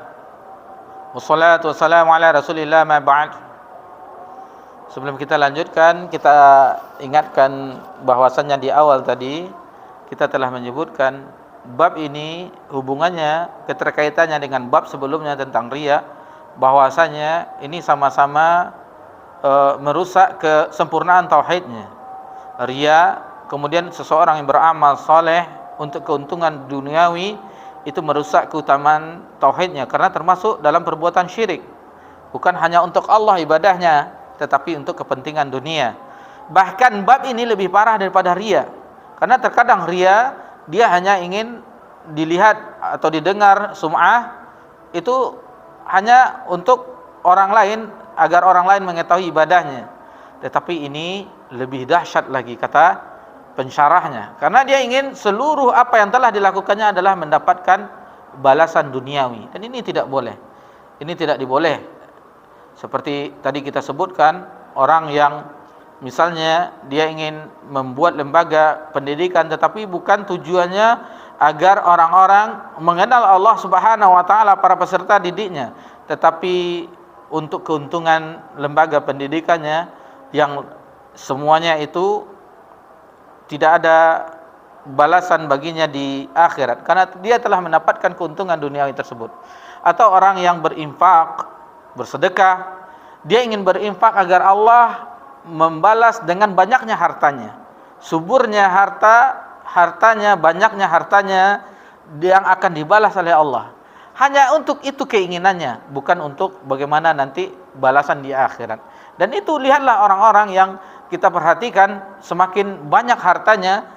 Wassalatu wassalamu ala Rasulillah ma ba'd. Sebelum kita lanjutkan, kita ingatkan bahwasannya di awal tadi kita telah menyebutkan bab ini hubungannya, keterkaitannya dengan bab sebelumnya tentang riya, bahwasanya ini sama-sama merusak kesempurnaan tauhidnya. Riya, kemudian seseorang yang beramal saleh untuk keuntungan duniawi, itu merusak keutamaan tauhidnya, karena termasuk dalam perbuatan syirik. Bukan hanya untuk Allah ibadahnya, tetapi untuk kepentingan dunia. Bahkan bab ini lebih parah daripada riya, karena terkadang riya dia hanya ingin dilihat atau didengar sum'ah, itu hanya untuk orang lain, agar orang lain mengetahui ibadahnya. Tetapi ini lebih dahsyat lagi, kata pensyarahnya, karena dia ingin seluruh apa yang telah dilakukannya adalah mendapatkan balasan duniawi, dan ini tidak boleh. Ini tidak diboleh. Seperti tadi kita sebutkan, orang yang misalnya dia ingin membuat lembaga pendidikan, tetapi bukan tujuannya agar orang-orang mengenal Allah Subhanahu wa taala, para peserta didiknya, tetapi untuk keuntungan lembaga pendidikannya, yang semuanya itu tidak ada balasan baginya di akhirat, karena dia telah mendapatkan keuntungan duniawi tersebut. Atau orang yang berinfak, bersedekah, dia ingin berinfak agar Allah membalas dengan banyaknya hartanya, suburnya hartanya, banyaknya hartanya yang akan dibalas oleh Allah. Hanya untuk itu keinginannya, bukan untuk bagaimana nanti balasan di akhirat. Dan itu lihatlah orang-orang yang kita perhatikan, semakin banyak hartanya,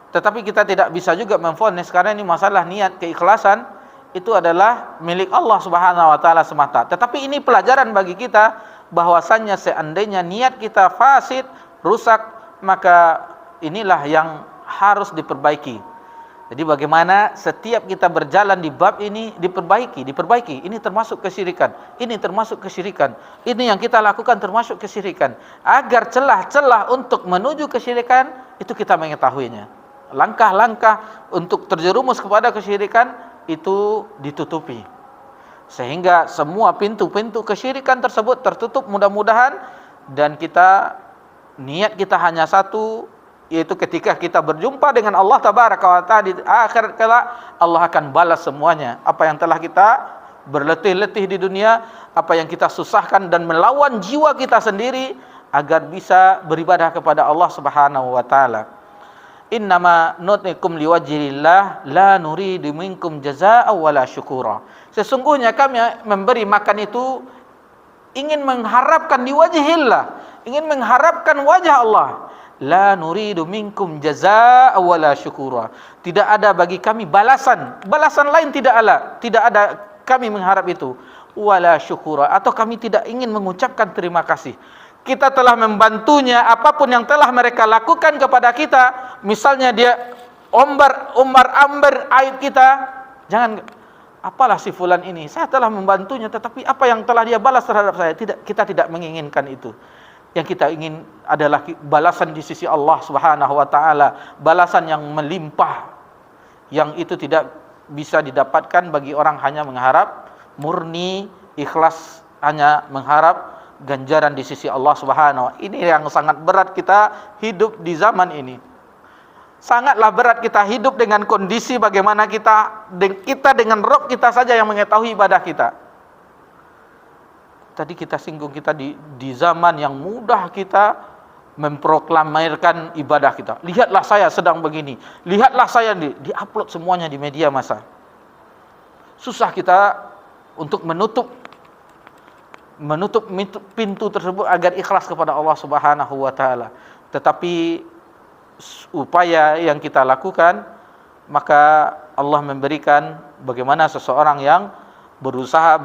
tetapi kita tidak bisa juga memvonis, karena ini masalah niat, keikhlasan itu adalah milik Allah Subhanahu wa taala semata. Tetapi ini pelajaran bagi kita, bahwasannya seandainya niat kita fasid, rusak, maka inilah yang harus diperbaiki. Jadi bagaimana setiap kita berjalan di bab ini diperbaiki. Ini termasuk kesyirikan. Ini termasuk kesyirikan. Ini yang kita lakukan termasuk kesyirikan. Agar celah-celah untuk menuju kesyirikan itu kita mengetahuinya. Langkah-langkah untuk terjerumus kepada kesyirikan itu ditutupi, sehingga semua pintu-pintu kesyirikan tersebut tertutup mudah-mudahan. Dan niat kita hanya satu, yaitu ketika kita berjumpa dengan Allah Tabaraka wa Ta'ala di akhirat kelak, Allah akan balas semuanya. Apa yang telah kita berletih-letih di dunia, apa yang kita susahkan dan melawan jiwa kita sendiri agar bisa beribadah kepada Allah Subhanahu wa Ta'ala. Innama nut'ikum liwajhillah la nuridu minkum jazaa'an wala syukura. Sesungguhnya kami memberi makan itu ingin mengharapkan liwajhillah, ingin mengharapkan wajah Allah. La nuridu minkum jazaa'an wala syukura. Tidak ada bagi kami balasan lain, tidak ada kami mengharap itu. Wala syukura, atau kami tidak ingin mengucapkan terima kasih. Kita telah membantunya, apapun yang telah mereka lakukan kepada kita, misalnya dia umbar-ambar aib kita, jangan, apalah si fulan ini, saya telah membantunya, tetapi apa yang telah dia balas terhadap saya, kita tidak menginginkan itu. Yang kita ingin adalah balasan di sisi Allah Subhanahu wa taala, balasan yang melimpah, yang itu tidak bisa didapatkan bagi orang hanya mengharap murni ikhlas, hanya mengharap ganjaran di sisi Allah Subhanahu wa taala. Ini yang sangat berat kita hidup di zaman ini. Sangatlah berat kita hidup dengan kondisi bagaimana kita dengan Rabb kita saja yang mengetahui ibadah kita. Tadi kita singgung, kita di zaman yang mudah kita memproklamirkan ibadah kita. Lihatlah saya sedang begini, lihatlah saya di-upload semuanya di media massa. Susah kita untuk menutup pintu tersebut agar ikhlas kepada Allah Subhanahu wa taala. Tetapi upaya yang kita lakukan, maka Allah memberikan bagaimana seseorang yang berusaha,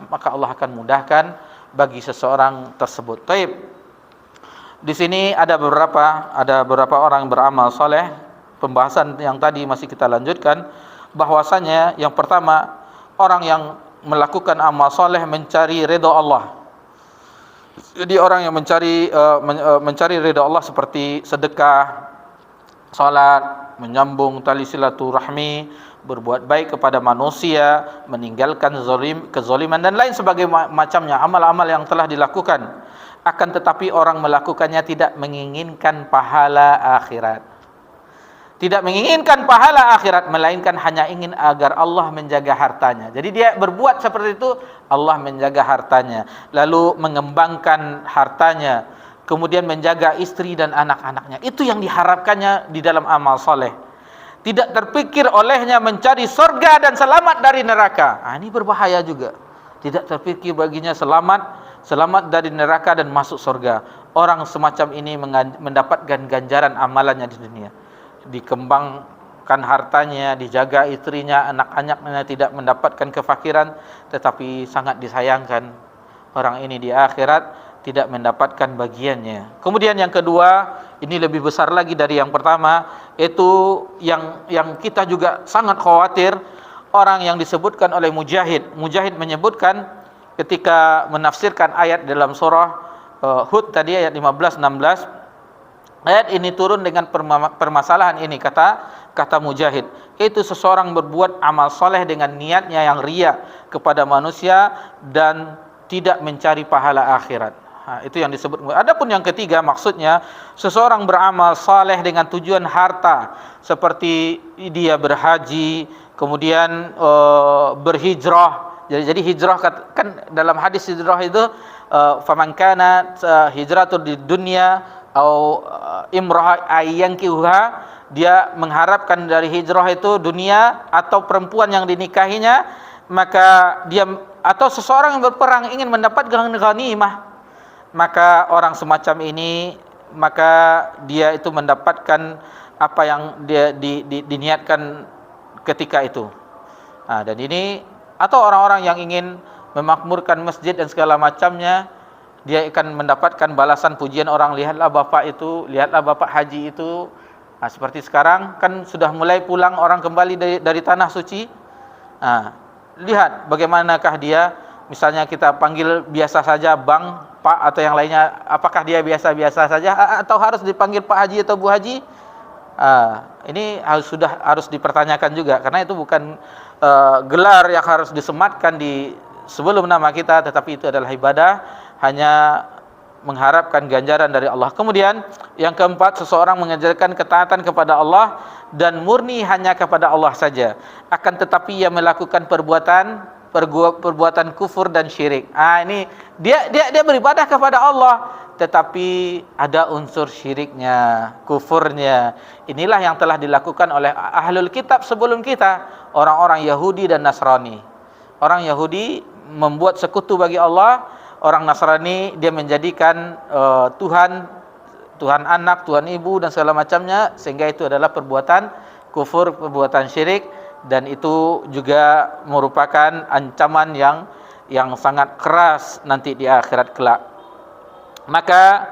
maka Allah akan mudahkan bagi seseorang tersebut. Taib. Di sini ada beberapa orang beramal soleh. Pembahasan yang tadi masih kita lanjutkan, bahwasanya yang pertama, orang yang melakukan amal soleh mencari ridha Allah. Jadi orang yang mencari ridha Allah seperti sedekah, salat, menyambung tali silaturahmi, berbuat baik kepada manusia, meninggalkan kezaliman dan lain sebagainya macamnya amal-amal yang telah dilakukan. Akan tetapi orang melakukannya tidak menginginkan pahala akhirat. Tidak menginginkan pahala akhirat, melainkan hanya ingin agar Allah menjaga hartanya. Jadi dia berbuat seperti itu, Allah menjaga hartanya, lalu mengembangkan hartanya, kemudian menjaga istri dan anak-anaknya. Itu yang diharapkannya di dalam amal soleh. Tidak terpikir olehnya mencari surga dan selamat dari neraka. Ini berbahaya juga. Tidak terpikir baginya selamat dari neraka dan masuk surga. Orang semacam ini mendapatkan ganjaran amalannya di dunia. Dikembangkan hartanya, dijaga istrinya, anak-anaknya, tidak mendapatkan kefakiran, tetapi sangat disayangkan orang ini di akhirat tidak mendapatkan bagiannya. Kemudian yang kedua, ini lebih besar lagi dari yang pertama, itu yang kita juga sangat khawatir, orang yang disebutkan oleh Mujahid menyebutkan ketika menafsirkan ayat dalam surah Hud tadi ayat 15-16. Ayat ini turun dengan permasalahan ini, kata Mujahid, itu seseorang berbuat amal soleh dengan niatnya yang riya kepada manusia dan tidak mencari pahala akhirat. Itu yang disebut. Adapun yang ketiga, maksudnya seseorang beramal saleh dengan tujuan harta, seperti dia berhaji, kemudian berhijrah. Jadi hijrah kan dalam hadis hijrah itu faman kana hijratu di dunia atau imrah ayyankiha, dia mengharapkan dari hijrah itu dunia atau perempuan yang dinikahinya, maka dia atau seseorang yang berperang ingin mendapatkan ghanimah, maka orang semacam ini maka dia itu mendapatkan apa yang dia diniatkan ketika itu. Dan ini atau orang-orang yang ingin memakmurkan masjid dan segala macamnya, dia akan mendapatkan balasan pujian orang, lihatlah bapak itu, lihatlah bapak haji itu. Seperti sekarang kan sudah mulai pulang orang kembali dari tanah suci. Lihat bagaimanakah dia, misalnya kita panggil biasa saja bang, pak atau yang lainnya, apakah dia biasa-biasa saja atau harus dipanggil pak haji atau bu haji? Ini harus dipertanyakan juga, karena itu bukan gelar yang harus disematkan di sebelum nama kita, tetapi itu adalah ibadah, hanya mengharapkan ganjaran dari Allah. Kemudian yang keempat, seseorang mengajarkan ketaatan kepada Allah dan murni hanya kepada Allah saja, akan tetapi ia melakukan perbuatan kufur dan syirik. Ini dia beribadah kepada Allah, tetapi ada unsur syiriknya, kufurnya. Inilah yang telah dilakukan oleh ahlul kitab sebelum kita, orang-orang Yahudi dan Nasrani. Orang Yahudi membuat sekutu bagi Allah, orang Nasrani dia menjadikan Tuhan anak, Tuhan ibu dan segala macamnya, sehingga itu adalah perbuatan kufur, perbuatan syirik, dan itu juga merupakan ancaman yang sangat keras nanti di akhirat kelak. Maka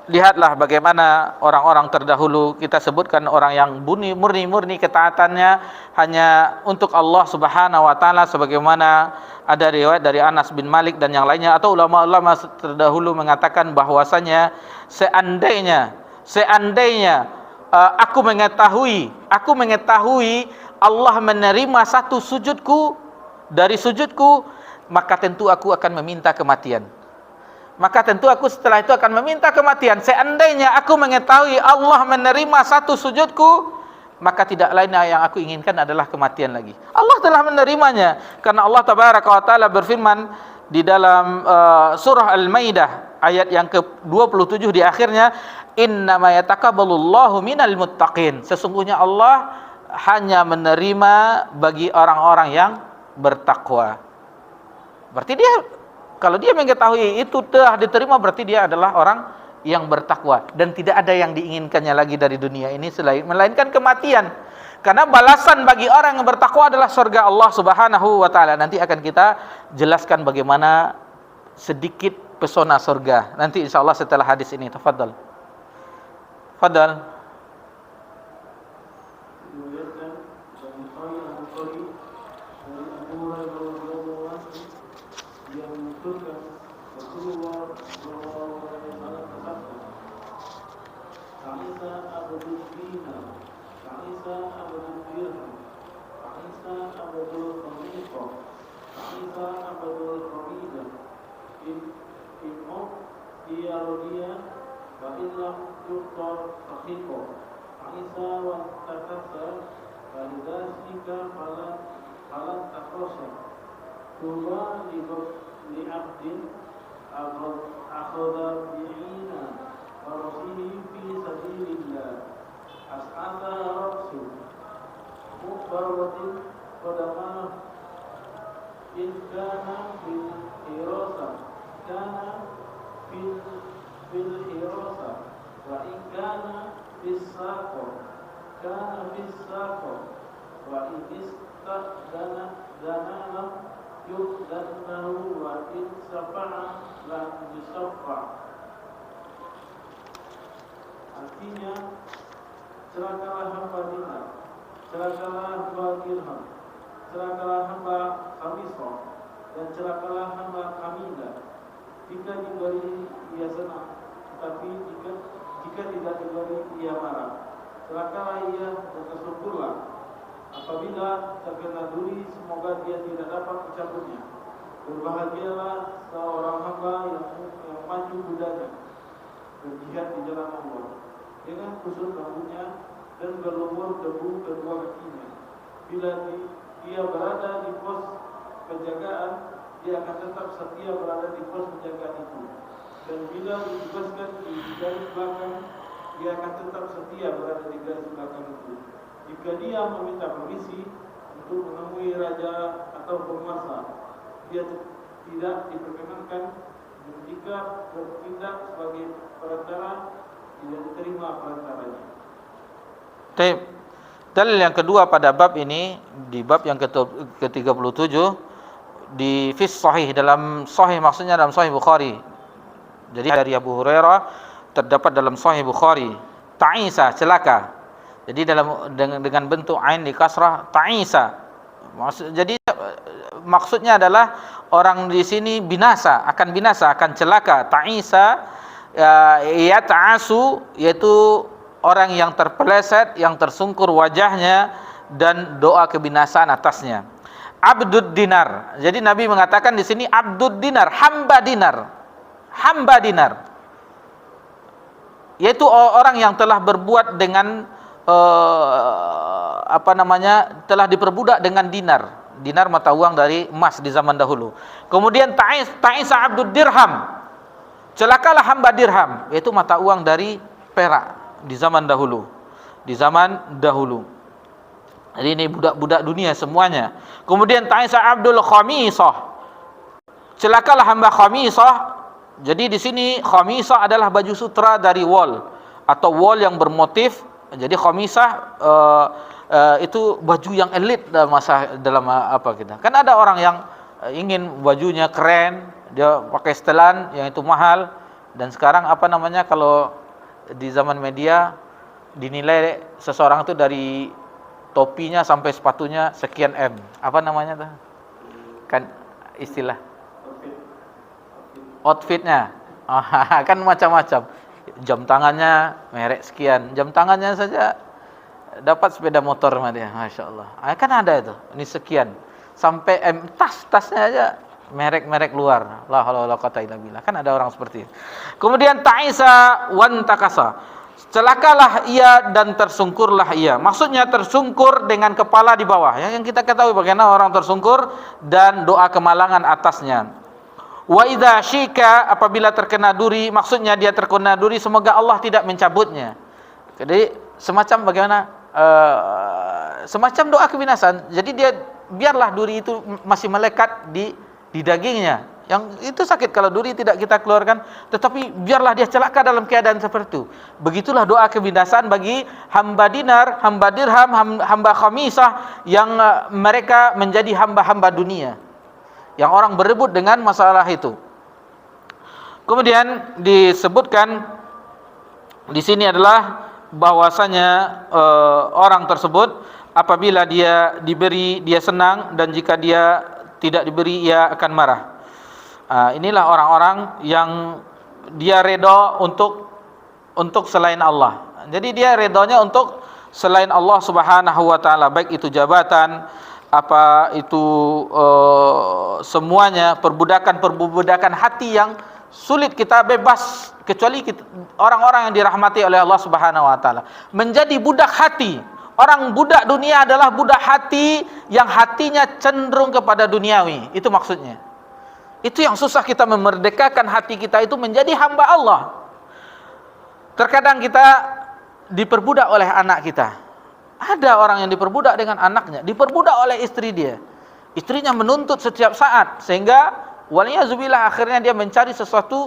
lihatlah bagaimana orang-orang terdahulu, kita sebutkan orang yang murni ketaatannya hanya untuk Allah Subhanahu wa taala, sebagaimana ada riwayat dari Anas bin Malik dan yang lainnya, atau ulama-ulama terdahulu mengatakan bahwasanya seandainya aku mengetahui Allah menerima satu sujudku dari sujudku, maka tentu aku akan meminta kematian. Maka tentu aku setelah itu akan meminta kematian. Seandainya aku mengetahui Allah menerima satu sujudku, maka tidak lain yang aku inginkan adalah kematian lagi. Allah telah menerimanya, karena Allah tabaraka wa taala berfirman di dalam surah Al-Maidah ayat yang ke-27 di akhirnya, innama yataqabbalullahu minal muttaqin, sesungguhnya Allah hanya menerima bagi orang-orang yang bertakwa. Berarti kalau dia mengetahui itu telah diterima, berarti dia adalah orang yang bertakwa, dan tidak ada yang diinginkannya lagi dari dunia ini melainkan kematian. Karena balasan bagi orang yang bertakwa adalah surga Allah Subhanahu wa taala. Nanti akan kita jelaskan bagaimana sedikit pesona surga nanti insyaallah setelah hadis ini. Tafadhal. Fadal. Isa abadul dirham, Isa abadul khamithah, Isa abadul khamidah. In dia rodia wa illam yuqtar akhiko Isa wa takasar wa lidasika halat takosya tuba li abdin akhoda bi'ina wa rasihi fi sabilillah as'ata raksu mukbarwatin qadamah in kana bil hirasa kana fil hirasa wa in kana fis saqo kana fis saqo wa in istadana yudanahu wa in safa'a la yusaffa. Artinya, celakalah hamba dinar, celakalah hamba dirham, celakalah hamba khamisah, dan celakalah hamba hamidah. Jika diberi ia senang, tetapi jika tidak diberi ia marah. Celakalah ia dan tersyukurlah. Apabila terkena duri, semoga dia tidak dapat mencabutnya. Berbahagialah seorang hamba yang maju kudanya berjihad di jalan Allah dengan kusut rambutnya dan berlumur debu kedua kakinya. Bila dia berada di pos penjagaan, dia akan tetap setia berada di pos penjagaan itu. Dan bila ditugaskan di garis belakang, dia akan tetap setia berada di garis belakang itu. Jika dia meminta permisi untuk menemui raja atau penguasa, dia tidak diperkenankan. Dan jika bertindak sebagai perantara, tidak diterima perantaranya. Baik. Dalil yang kedua pada bab ini, di bab yang ke-37, di fis sahih, dalam sahih maksudnya dalam sahih Bukhari. Jadi dari Abu Hurairah terdapat dalam sahih Bukhari, ta'isa, celaka. Jadi dengan bentuk ain di kasrah, ta'isa. Jadi maksudnya adalah orang di sini binasa, akan celaka. Ta'isa ya ta'asu, yaitu orang yang terpeleset, yang tersungkur wajahnya dan doa kebinasaan atasnya. Abdud dinar. Jadi Nabi mengatakan di sini abdud dinar, hamba dinar. Hamba dinar. Yaitu orang yang telah berbuat dengan telah diperbudak dengan dinar. Dinar mata uang dari emas di zaman dahulu. Kemudian ta'isa abdud dirham. Celakalah hamba dirham, yaitu mata uang dari perak di zaman dahulu. Di zaman dahulu. Jadi ini budak-budak dunia semuanya. Kemudian ta'isa abdul khamisah. Celakalah hamba khamisah. Jadi di sini khamisah adalah baju sutra dari wol atau wol yang bermotif. Jadi khamisah itu baju yang elit dalam apa kita. Kan ada orang yang ingin bajunya keren, dia pakai setelan yang itu mahal, dan sekarang kalau di zaman media dinilai seseorang itu dari topinya sampai sepatunya sekian M. Apa namanya tuh? Kan istilah outfitnya. Kan macam-macam. Jam tangannya merek sekian. Jam tangannya saja dapat sepeda motor sama dia. Masya Allah. Kan ada itu. Ini sekian. Sampai tasnya aja merek-merek luar. La haula wala quwata illa billah. Kan ada orang seperti itu. Kemudian ta'isa wan takasa. Celakalah ia dan tersungkurlah ia. Maksudnya tersungkur dengan kepala di bawah. Yang kita ketahui bagaimana orang tersungkur dan doa kemalangan atasnya. Wa idza syika, apabila terkena duri, maksudnya dia terkena duri semoga Allah tidak mencabutnya. Jadi semacam bagaimana semacam doa kebinasan. Jadi dia biarlah duri itu masih melekat di dagingnya. Yang itu sakit kalau duri tidak kita keluarkan, tetapi biarlah dia celaka dalam keadaan seperti itu. Begitulah doa kebinasan bagi hamba dinar, hamba dirham, hamba khamisah yang mereka menjadi hamba-hamba dunia. Yang orang berebut dengan masalah itu. Kemudian disebutkan di sini adalah bahwasanya orang tersebut apabila dia diberi dia senang, dan jika dia tidak diberi ia akan marah. Inilah orang-orang yang dia redha untuk selain Allah. Jadi dia redanya untuk selain Allah Subhanahu wa taala, baik itu jabatan, apa itu semuanya, perbudakan hati yang sulit kita bebas, kecuali orang-orang yang dirahmati oleh Allah Subhanahu wa taala. Menjadi budak hati. Orang budak dunia adalah budak hati yang hatinya cenderung kepada duniawi. Itu maksudnya. Itu yang susah, kita memerdekakan hati kita itu menjadi hamba Allah. Terkadang kita diperbudak oleh anak kita. Ada orang yang diperbudak dengan anaknya, diperbudak oleh istri dia. Istrinya menuntut setiap saat, sehingga waliyahzubillah akhirnya dia mencari sesuatu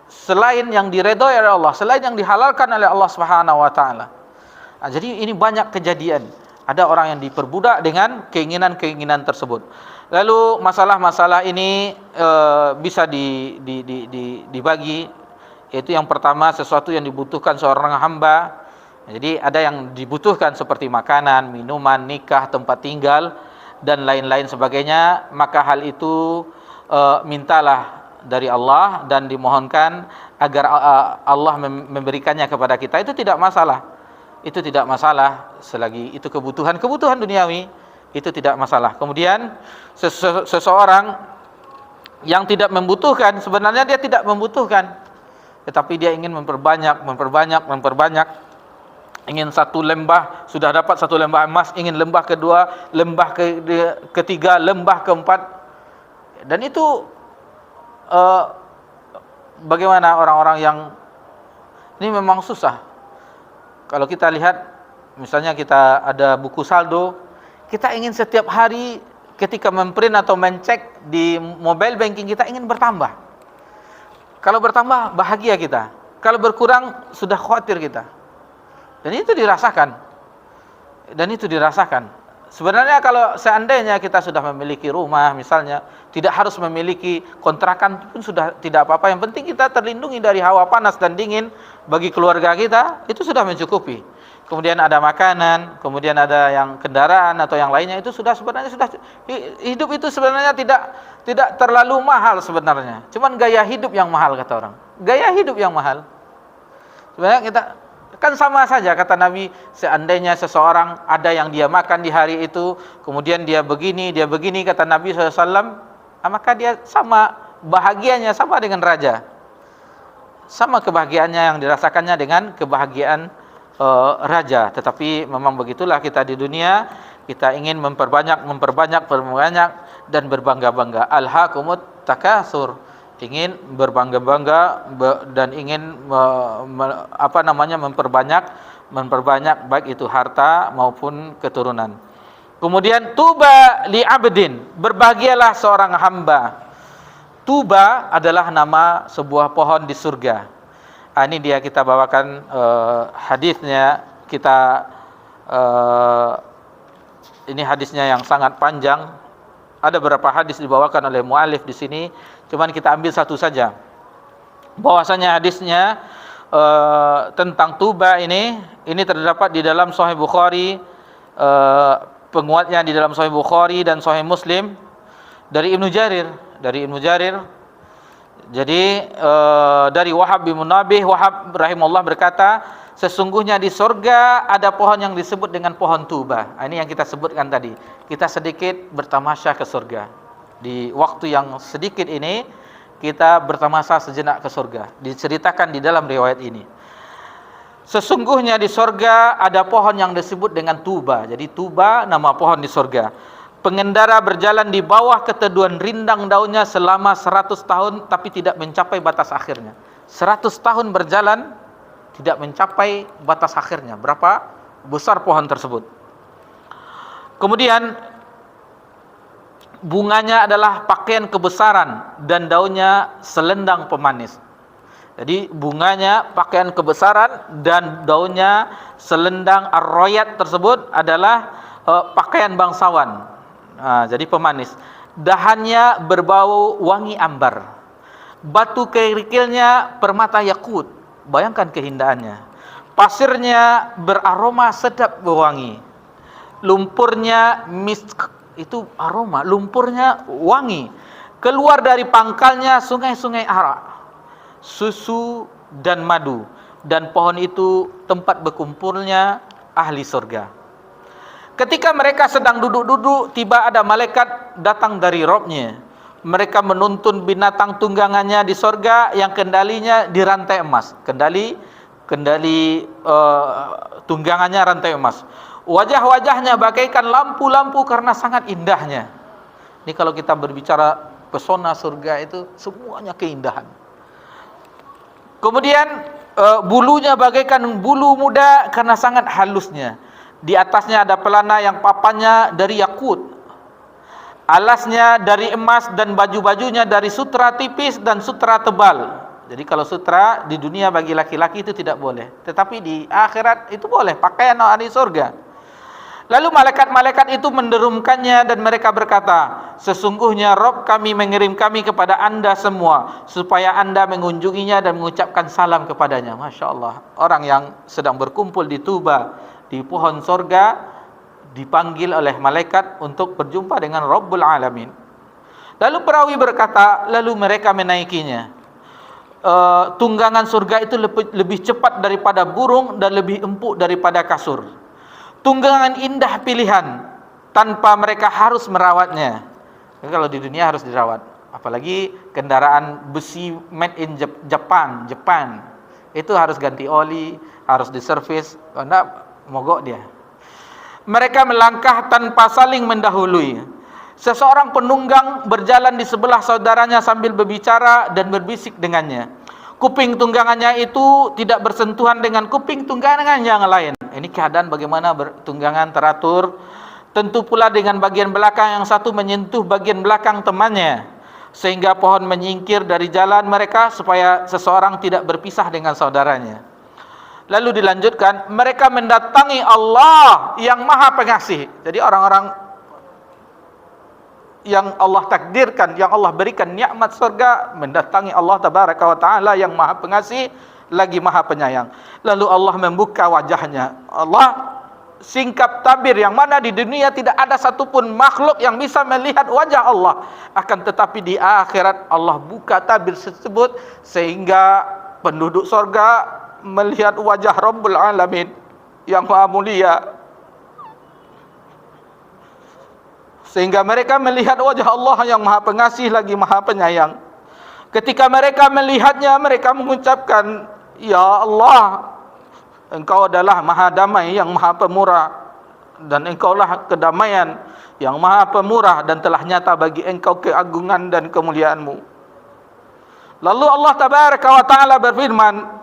selain yang diredhoi oleh Allah, selain yang dihalalkan oleh Allah Subhanahu wa taala. Jadi ini banyak kejadian. Ada orang yang diperbudak dengan keinginan-keinginan tersebut. Lalu masalah-masalah ini bisa dibagi. Yaitu yang pertama, sesuatu yang dibutuhkan seorang hamba. Jadi ada yang dibutuhkan seperti makanan, minuman, nikah, tempat tinggal, dan lain-lain sebagainya. Maka hal itu mintalah dari Allah dan dimohonkan agar Allah memberikannya kepada kita. Itu tidak masalah. Itu tidak masalah selagi itu kebutuhan duniawi, itu tidak masalah. Kemudian seseorang yang tidak membutuhkan, sebenarnya dia tidak membutuhkan, tetapi dia ingin memperbanyak, ingin satu lembah, sudah dapat satu lembah emas, ingin lembah kedua, lembah ketiga, lembah keempat. Dan itu bagaimana orang-orang yang ini memang susah. Kalau kita lihat, misalnya kita ada buku saldo, kita ingin setiap hari ketika memprint atau mencek di mobile banking kita ingin bertambah. Kalau bertambah bahagia kita, kalau berkurang sudah khawatir kita. Dan itu dirasakan. Sebenarnya kalau seandainya kita sudah memiliki rumah misalnya, tidak harus memiliki kontrakan pun sudah tidak apa-apa. Yang penting kita terlindungi dari hawa panas dan dingin bagi keluarga kita, itu sudah mencukupi. Kemudian ada makanan, kemudian ada yang kendaraan atau yang lainnya, itu sebenarnya sudah hidup itu sebenarnya tidak terlalu mahal sebenarnya. Cuman gaya hidup yang mahal kata orang. Gaya hidup yang mahal. Sebenarnya kita kan sama saja kata Nabi, seandainya seseorang ada yang dia makan di hari itu, kemudian dia begini kata Nabi SAW, maka dia sama bahagianya sama dengan raja. Sama kebahagiaannya yang dirasakannya dengan kebahagiaan raja. Tetapi memang begitulah kita di dunia, kita ingin memperbanyak dan berbangga-bangga. Alhaakumut takatsur, ingin berbangga-bangga dan ingin memperbanyak baik itu harta maupun keturunan. Kemudian tuba li abdin, berbahagialah seorang hamba. Tuba adalah nama sebuah pohon di surga. Ini dia kita bawakan hadisnya. Ini hadisnya yang sangat panjang. Ada beberapa hadis dibawakan oleh mu'alif di sini, cuman kita ambil satu saja. Bahwasanya hadisnya tentang tuba ini terdapat di dalam Sahih Bukhari, penguatnya di dalam Sahih Bukhari dan Sahih Muslim dari Ibnu Jarir. Jadi dari Wahab bin Munabih, Wahab rahimahullah berkata, sesungguhnya di surga ada pohon yang disebut dengan pohon tuba. Ini yang kita sebutkan tadi. Kita sedikit bertamasya ke surga. Di waktu yang sedikit ini kita bertamasya sejenak ke surga. Diceritakan di dalam riwayat ini. Sesungguhnya di surga ada pohon yang disebut dengan tuba. Jadi tuba nama pohon di surga. Pengendara berjalan di bawah keteduhan rindang daunnya selama 100 tahun tapi tidak mencapai batas akhirnya. 100 tahun berjalan tidak mencapai batas akhirnya. Berapa besar pohon tersebut. Kemudian bunganya adalah pakaian kebesaran dan daunnya selendang pemanis. Jadi bunganya pakaian kebesaran dan daunnya selendang ar-royat tersebut adalah pakaian bangsawan. Jadi pemanis. Dahannya berbau wangi ambar. Batu kerikilnya permata yakut. Bayangkan keindahannya. Pasirnya beraroma sedap wangi. Lumpurnya misk, itu aroma. Lumpurnya wangi. Keluar dari pangkalnya sungai-sungai arak, susu dan madu. Dan pohon itu tempat berkumpulnya ahli surga. Ketika mereka sedang duduk-duduk, tiba ada malaikat datang dari Rabb-nya. Mereka menuntun binatang tunggangannya di surga yang kendalinya di rantai emas. Kendali tunggangannya rantai emas. Wajah-wajahnya bagaikan lampu-lampu karena sangat indahnya. Ini kalau kita berbicara pesona surga itu semuanya keindahan. Kemudian bulunya bagaikan bulu muda karena sangat halusnya. Di atasnya ada pelana yang papannya dari yakut, alasnya dari emas, dan baju-bajunya dari sutra tipis dan sutra tebal. Jadi kalau sutra di dunia bagi laki-laki itu tidak boleh, tetapi di akhirat itu boleh, pakaian ahli surga. Lalu malaikat-malaikat itu menderumkannya dan mereka berkata, sesungguhnya Rabb kami mengirim kami kepada anda semua supaya anda mengunjunginya dan mengucapkan salam kepadanya. Masya Allah, orang yang sedang berkumpul di Tuba di pohon sorga dipanggil oleh malaikat untuk berjumpa dengan Rabbul Alamin. Lalu perawi berkata, lalu mereka menaikinya. Tunggangan surga itu lebih cepat daripada burung dan lebih empuk daripada kasur. Tunggangan indah pilihan tanpa mereka harus merawatnya. Jadi kalau di dunia harus dirawat, apalagi kendaraan besi made in Japan itu harus ganti oli, harus diservis, karena mogok dia. Mereka melangkah tanpa saling mendahului. Seseorang penunggang berjalan di sebelah saudaranya sambil berbicara dan berbisik dengannya. Kuping tunggangannya itu tidak bersentuhan dengan kuping tunggangan yang lain. Ini keadaan bagaimana tunggangan teratur. Tentu pula dengan bagian belakang yang satu menyentuh bagian belakang temannya, sehingga pohon menyingkir dari jalan mereka supaya seseorang tidak berpisah dengan saudaranya. Lalu dilanjutkan, mereka mendatangi Allah yang Maha Pengasih. Jadi orang-orang yang Allah takdirkan, yang Allah berikan nikmat surga, mendatangi Allah Tabaraka wa Ta'ala yang Maha Pengasih lagi Maha Penyayang. Lalu Allah membuka wajahnya. Allah singkap tabir yang mana di dunia tidak ada satupun makhluk yang bisa melihat wajah Allah. Akan tetapi di akhirat Allah buka tabir tersebut sehingga penduduk surga melihat wajah Rabbul Alamin yang Maha Mulia, sehingga mereka melihat wajah Allah yang Maha Pengasih lagi Maha Penyayang. Ketika mereka melihatnya, mereka mengucapkan, ya Allah, Engkau adalah Maha Damai yang Maha Pemurah, dan Engkaulah kedamaian yang Maha Pemurah, dan telah nyata bagi Engkau keagungan dan kemuliaan-Mu. Lalu Allah Tabaraka wa Ta'ala berfirman,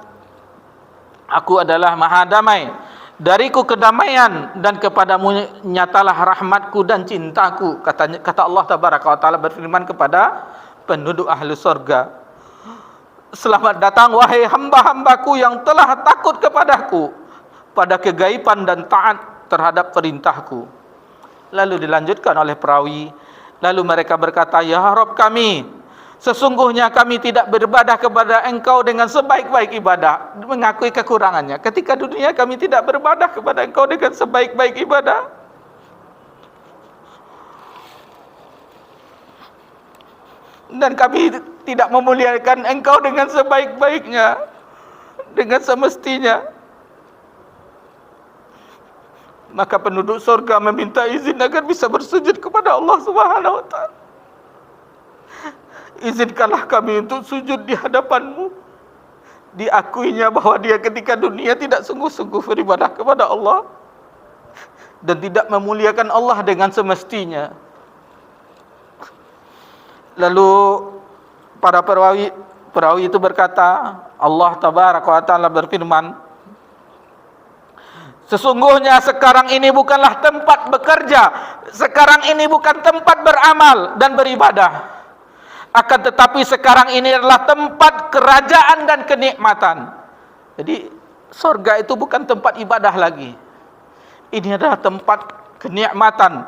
Aku adalah Maha Damai, dariku kedamaian, dan kepadamu nyatalah rahmatku dan cintaku. Kata Allah Tabaraka wa Ta'ala berfirman kepada penduduk ahli surga, selamat datang wahai hamba-hambaku yang telah takut kepadaku pada kegaiban dan taat terhadap perintahku. Lalu dilanjutkan oleh perawi, lalu mereka berkata, ya Rabb kami, sesungguhnya kami tidak beribadah kepada Engkau dengan sebaik-baik ibadah. Mengakui kekurangannya. Ketika dunia kami tidak beribadah kepada Engkau dengan sebaik-baik ibadah. Dan kami tidak memuliakan Engkau dengan sebaik-baiknya, dengan semestinya. Maka penduduk surga meminta izin agar bisa bersujud kepada Allah Subhanahu wa Ta'ala. Izinkanlah kami untuk sujud di hadapan-Mu. Diakuinya bahwa dia ketika dunia tidak sungguh-sungguh beribadah kepada Allah dan tidak memuliakan Allah dengan semestinya. Lalu para perawi itu berkata, Allah Tabaraka wa Ta'ala berfirman, sesungguhnya sekarang ini bukanlah tempat bekerja, sekarang ini bukan tempat beramal dan beribadah. Akan tetapi sekarang ini adalah tempat kerajaan dan kenikmatan. Jadi surga itu bukan tempat ibadah lagi. Ini adalah tempat kenikmatan,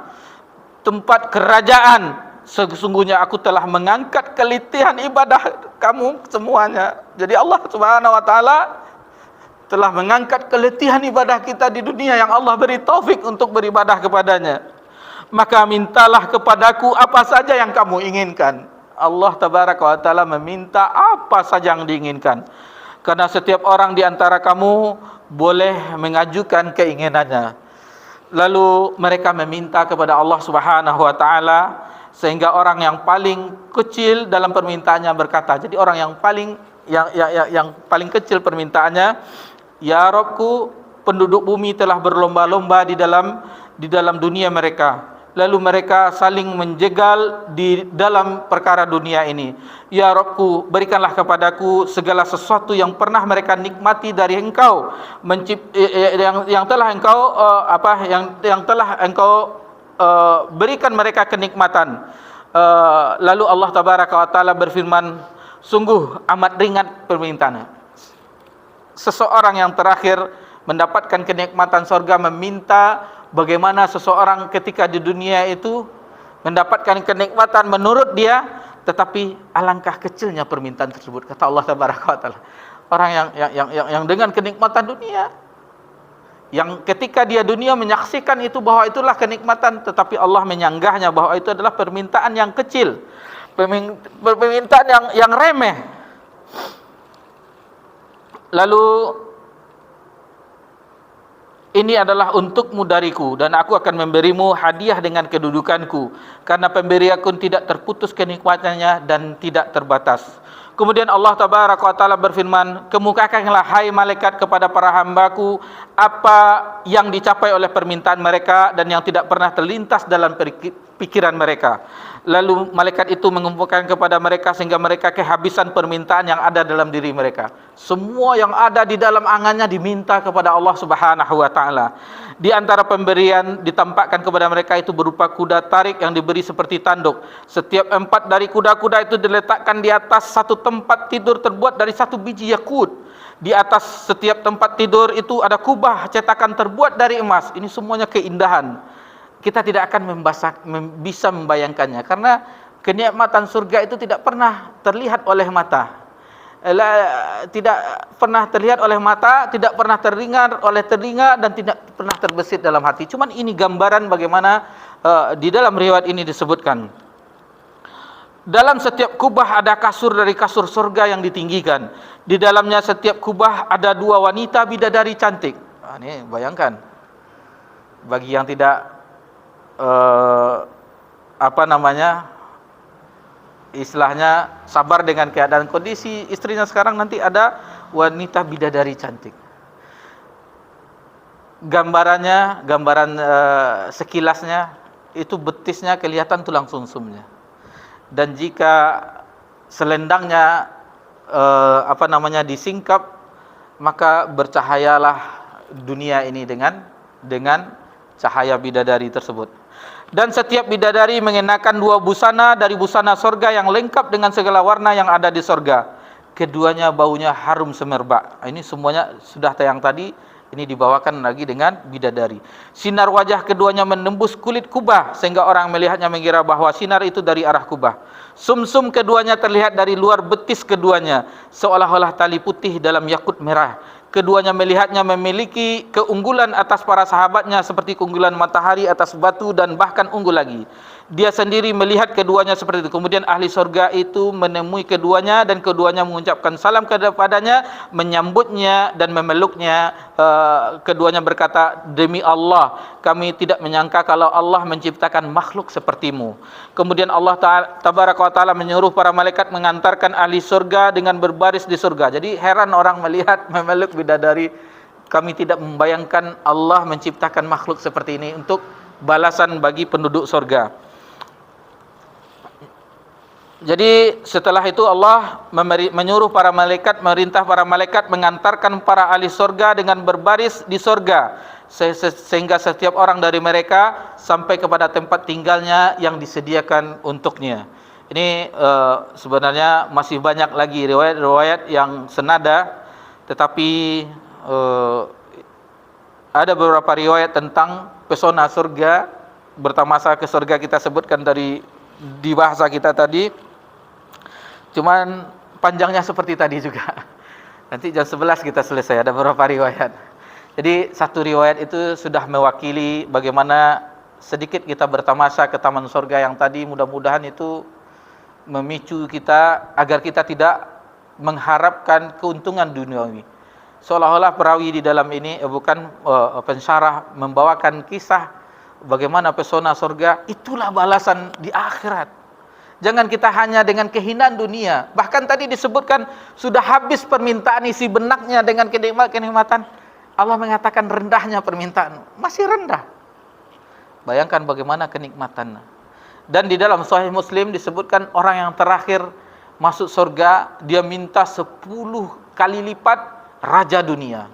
tempat kerajaan. Sesungguhnya aku telah mengangkat kelitihan ibadah kamu semuanya. Jadi Allah Subhanahu wa Ta'ala telah mengangkat keletihan ibadah kita di dunia yang Allah beri taufik untuk beribadah kepadanya. Maka mintalah kepadaku apa saja yang kamu inginkan. Allah Tabaraka wa Ta'ala meminta apa saja yang diinginkan. karena setiap orang di antara kamu boleh mengajukan keinginannya. Lalu mereka meminta kepada Allah Subhanahu wa taala, sehingga orang yang paling kecil dalam permintaannya berkata, jadi orang yang paling kecil permintaannya, ya Rabbku, penduduk bumi telah berlomba-lomba di dalam dunia mereka. Lalu mereka saling menjegal di dalam perkara dunia ini. Ya Rabbku, berikanlah kepadaku segala sesuatu yang pernah mereka nikmati dari Engkau, yang telah Engkau yang telah Engkau berikan mereka kenikmatan. Lalu Allah Tabaraka wa Taala berfirman, sungguh amat ringan permintaannya. Seseorang yang terakhir mendapatkan kenikmatan surga meminta bagaimana seseorang ketika di dunia itu mendapatkan kenikmatan menurut dia, tetapi alangkah kecilnya permintaan tersebut, kata Allah Tabaraka wa Taala. Orang yang dengan kenikmatan dunia, yang ketika dia dunia menyaksikan itu bahwa itulah kenikmatan, tetapi Allah menyanggahnya bahwa itu adalah permintaan yang kecil, permintaan yang remeh. Lalu, ini adalah untukmu dariku, dan aku akan memberimu hadiah dengan kedudukanku, karena pemberianku tidak terputus kenikmatannya dan tidak terbatas. Kemudian Allah Tabaraka wa Taala berfirman, kemukakanlah hai malaikat kepada para hambaku apa yang dicapai oleh permintaan mereka dan yang tidak pernah terlintas dalam pikiran mereka. Lalu malaikat itu mengumpulkan kepada mereka sehingga mereka kehabisan permintaan yang ada dalam diri mereka. Semua yang ada di dalam angannya diminta kepada Allah Subhanahu wa taala. Di antara pemberian ditampakkan kepada mereka itu berupa kuda tarik yang diberi seperti tanduk. Setiap 4 dari kuda-kuda itu diletakkan di atas satu tempat tidur terbuat dari satu biji yakut. Di atas setiap tempat tidur itu ada kubah cetakan terbuat dari emas. Ini semuanya keindahan. Kita tidak akan bisa membayangkannya, karena kenikmatan surga itu tidak pernah terlihat oleh mata. Tidak pernah terlihat oleh mata, tidak pernah terdengar oleh telinga, dan tidak pernah terbesit dalam hati. Cuman ini gambaran bagaimana di dalam riwayat ini disebutkan. Dalam setiap kubah ada kasur dari kasur surga yang ditinggikan. Di dalamnya setiap kubah ada 2 wanita bidadari cantik. Ini bayangkan. Bagi yang tidak istilahnya sabar dengan keadaan kondisi istrinya sekarang, nanti ada wanita bidadari cantik. Gambaran sekilasnya itu betisnya kelihatan tulang sumsumnya, dan jika selendangnya disingkap, maka bercahayalah dunia ini dengan cahaya bidadari tersebut. Dan setiap bidadari mengenakan 2 busana dari busana sorga yang lengkap dengan segala warna yang ada di sorga. Keduanya baunya harum semerbak. Ini semuanya sudah tayang tadi. Ini dibawakan lagi dengan bidadari. Sinar wajah keduanya menembus kulit kubah, sehingga orang melihatnya mengira bahwa sinar itu dari arah kubah. Sumsum keduanya terlihat dari luar betis keduanya, seolah-olah tali putih dalam yakut merah. Keduanya melihatnya memiliki keunggulan atas para sahabatnya, seperti keunggulan matahari atas batu, dan bahkan unggul lagi. Dia sendiri melihat keduanya seperti itu. Kemudian ahli surga itu menemui keduanya, dan keduanya mengucapkan salam kepadanya, menyambutnya dan memeluknya. Keduanya berkata, demi Allah, kami tidak menyangka kalau Allah menciptakan makhluk sepertimu. Kemudian Allah Tabaraka wa Ta'ala menyuruh para malaikat mengantarkan ahli surga dengan berbaris di surga. Jadi heran orang melihat memeluk bidadari. Kami tidak membayangkan Allah menciptakan makhluk seperti ini untuk balasan bagi penduduk surga. Jadi setelah itu Allah menyuruh para malaikat, merintah para malaikat mengantarkan para ahli surga dengan berbaris di surga, sehingga setiap orang dari mereka sampai kepada tempat tinggalnya yang disediakan untuknya. Ini sebenarnya masih banyak lagi riwayat-riwayat yang senada, tetapi ada beberapa riwayat tentang pesona surga bertamasa ke surga kita sebutkan di bahasa kita tadi. Cuman panjangnya seperti tadi juga. Nanti jam 11 kita selesai, ada beberapa riwayat. Jadi satu riwayat itu sudah mewakili bagaimana sedikit kita bertamasya ke taman surga yang tadi. Mudah-mudahan itu memicu kita agar kita tidak mengharapkan keuntungan duniawi. Seolah-olah perawi di dalam ini pensyarah membawakan kisah bagaimana pesona surga, itulah balasan di akhirat. Jangan kita hanya dengan kehinaan dunia. Bahkan tadi disebutkan sudah habis permintaan isi benaknya dengan kenikmatan. Allah mengatakan rendahnya permintaan, masih rendah. Bayangkan bagaimana kenikmatan. Dan di dalam Sahih Muslim disebutkan orang yang terakhir masuk surga, dia minta 10 kali lipat raja dunia.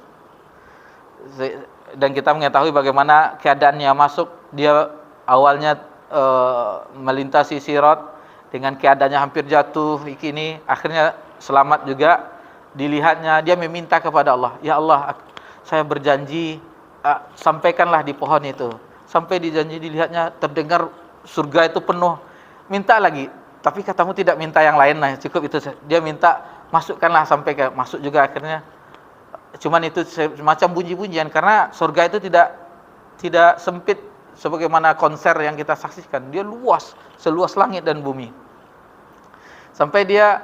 Dan kita mengetahui bagaimana keadaannya masuk. Dia awalnya melintasi sirat dengan keadaannya hampir jatuh ini, akhirnya selamat juga. Dilihatnya, dia meminta kepada Allah, ya Allah, saya berjanji, sampaikanlah di pohon itu. Sampai dijanji, dilihatnya terdengar surga itu penuh. Minta lagi, tapi katamu tidak minta yang lain lah, cukup itu. Dia minta, masukkanlah, sampai ke masuk juga akhirnya. Cuman itu semacam bunyi-bunyian, karena surga itu tidak sempit sebagaimana konser yang kita saksikan. Dia luas, seluas langit dan bumi. Sampai dia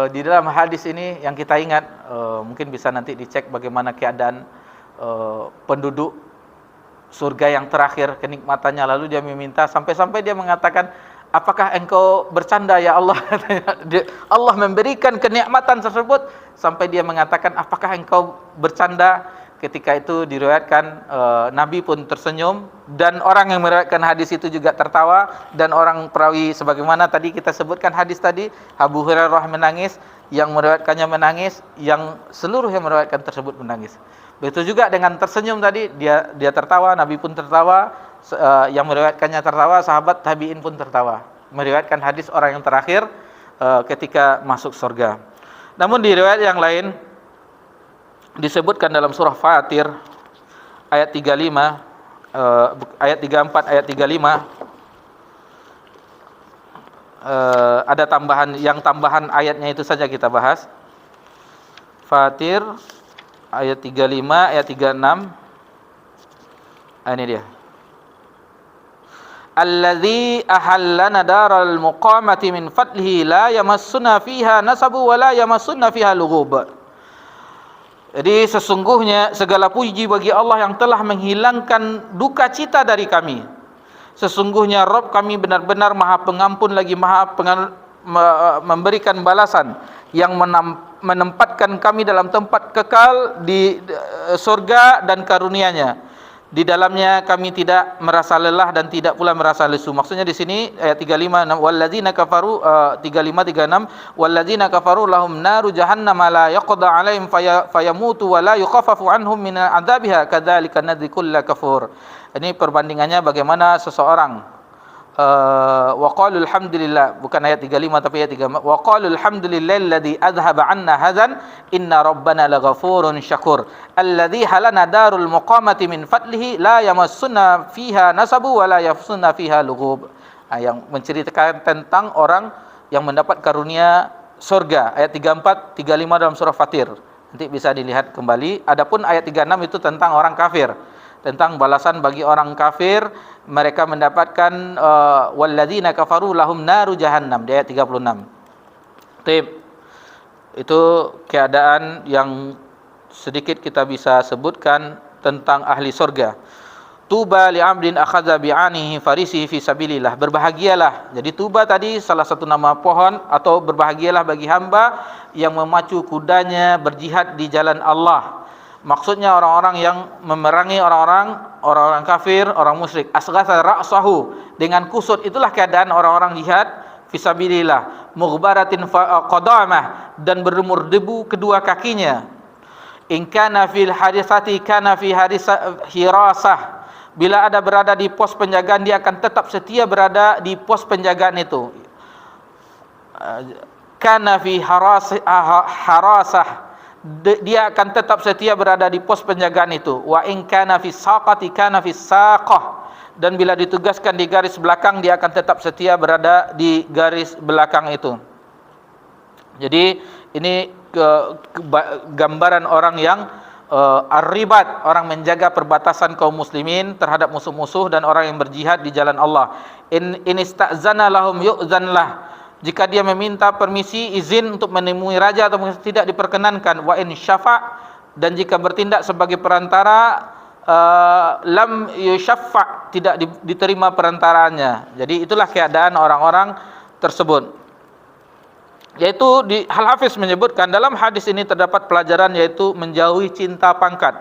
di dalam hadis ini yang kita ingat, mungkin bisa nanti dicek bagaimana keadaan penduduk surga yang terakhir, kenikmatannya. Lalu dia meminta, sampai dia mengatakan, apakah engkau bercanda ya Allah? Allah memberikan kenikmatan tersebut, sampai dia mengatakan, apakah engkau bercanda? Ketika itu diriwayatkan Nabi pun tersenyum, dan orang yang meriwayatkan hadis itu juga tertawa, dan orang perawi sebagaimana tadi kita sebutkan hadis tadi, Abu Hurairah menangis, yang meriwayatkannya menangis, yang seluruh yang meriwayatkan tersebut menangis. Begitu juga dengan tersenyum tadi, dia tertawa, Nabi pun tertawa, yang meriwayatkannya tertawa, sahabat tabi'in pun tertawa. Meriwayatkan hadis orang yang terakhir ketika masuk surga. Namun di riwayat yang lain disebutkan dalam surah Fatir ayat 35, ayat 34, ayat 35, ada tambahan ayatnya, itu saja kita bahas. Fatir ayat 35, ayat 36. Ini dia. Allazi ahallana daral muqamati min fadlihi la yamassuna fiha nasabu wa la yamassuna fiha lughub. Jadi sesungguhnya segala puji bagi Allah yang telah menghilangkan duka cita dari kami. Sesungguhnya Rabb kami benar-benar Maha Pengampun lagi Maha memberikan balasan, yang menempatkan kami dalam tempat kekal di surga dan karunia-Nya. Di dalamnya kami tidak merasa lelah dan tidak pula merasa lesu. Maksudnya di sini ayat 35, walladzina kafaru, 35 36, walladzina kafaru lahum naru jahannam la yaqda alaihim fayamutu wa la yukhaffafu anhum min adzabiha kadzalika nadzi kulla kafur. Ini perbandingannya bagaimana seseorang wa qalu alhamdulillah, bukan ayat 35 tapi ayat 3, wa qalu alhamdulillahilladzi adhhaba 'anna hadzan inna rabbana laghafurun syakur alladzi halana darul muqamati min fadlihi la yamassuna fiha nasabu wa la yafsuna fiha lughub. Yang menceritakan tentang orang yang mendapat karunia surga, ayat 34 35 dalam surah Fatir. Nanti bisa dilihat kembali. Adapun ayat 36 itu tentang orang kafir, tentang balasan bagi orang kafir. Mereka mendapatkan walladzina kafaru lahum naru jahannam, di ayat 36. Itu keadaan yang sedikit kita bisa sebutkan tentang ahli surga. Tuba li'abdin akhadha bi'anihi farisihi fi sabilillah. Berbahagialah. Jadi tuba tadi salah satu nama pohon, atau berbahagialah bagi hamba yang memacu kudanya berjihad di jalan Allah. Maksudnya orang-orang yang memerangi orang-orang kafir, orang musyrik. Asghatha ra'sahu, dengan kusut. Itulah keadaan orang-orang jihad fisabilillah. Mughbaratin qadamah, dan berlumur debu kedua kakinya. In kana fil hadisati kana fi hirasah. Bila ada berada di pos penjagaan, dia akan tetap setia berada di pos penjagaan itu. Kana fi harasah, dia akan tetap setia berada di pos penjagaan itu. Wa in kana fi saqati kana fi saqah, dan bila ditugaskan di garis belakang, dia akan tetap setia berada di garis belakang itu. Jadi ini gambaran orang yang ar-ribat, orang menjaga perbatasan kaum muslimin terhadap musuh-musuh, dan orang yang berjihad di jalan Allah. In istazana lahum yu'zan lah. jika dia meminta permisi, izin untuk menemui raja atau tidak diperkenankan. Wa in syafa', dan jika bertindak sebagai perantara, lam yushaffa', tidak diterima perantaraannya. Jadi itulah keadaan orang-orang tersebut. Yaitu Al-Hafiz menyebutkan dalam hadis ini terdapat pelajaran, yaitu menjauhi cinta pangkat,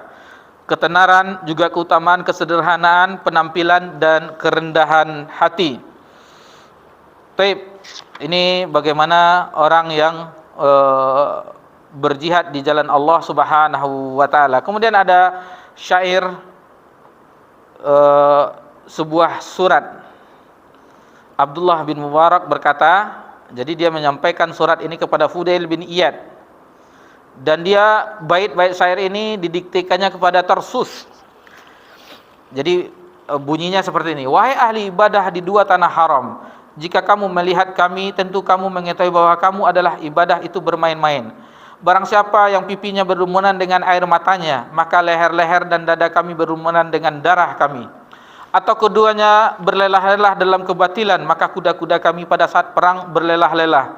ketenaran, juga keutamaan kesederhanaan, penampilan dan kerendahan hati. Baik, ini bagaimana orang yang berjihad di jalan Allah Subhanahu wa taala. Kemudian ada syair, sebuah surat. Abdullah bin Mubarak berkata, jadi dia menyampaikan surat ini kepada Fudail bin Iyad, dan dia bait-bait syair ini didiktekannya kepada Tarsus. Jadi bunyinya seperti ini: wahai ahli ibadah di dua tanah haram, jika kamu melihat kami, tentu kamu mengetahui bahwa kamu adalah ibadah itu bermain-main. Barang siapa yang pipinya berlumuran dengan air matanya, maka leher-leher dan dada kami berlumuran dengan darah kami. Atau keduanya berlelah-lelah dalam kebatilan, maka kuda-kuda kami pada saat perang berlelah-lelah.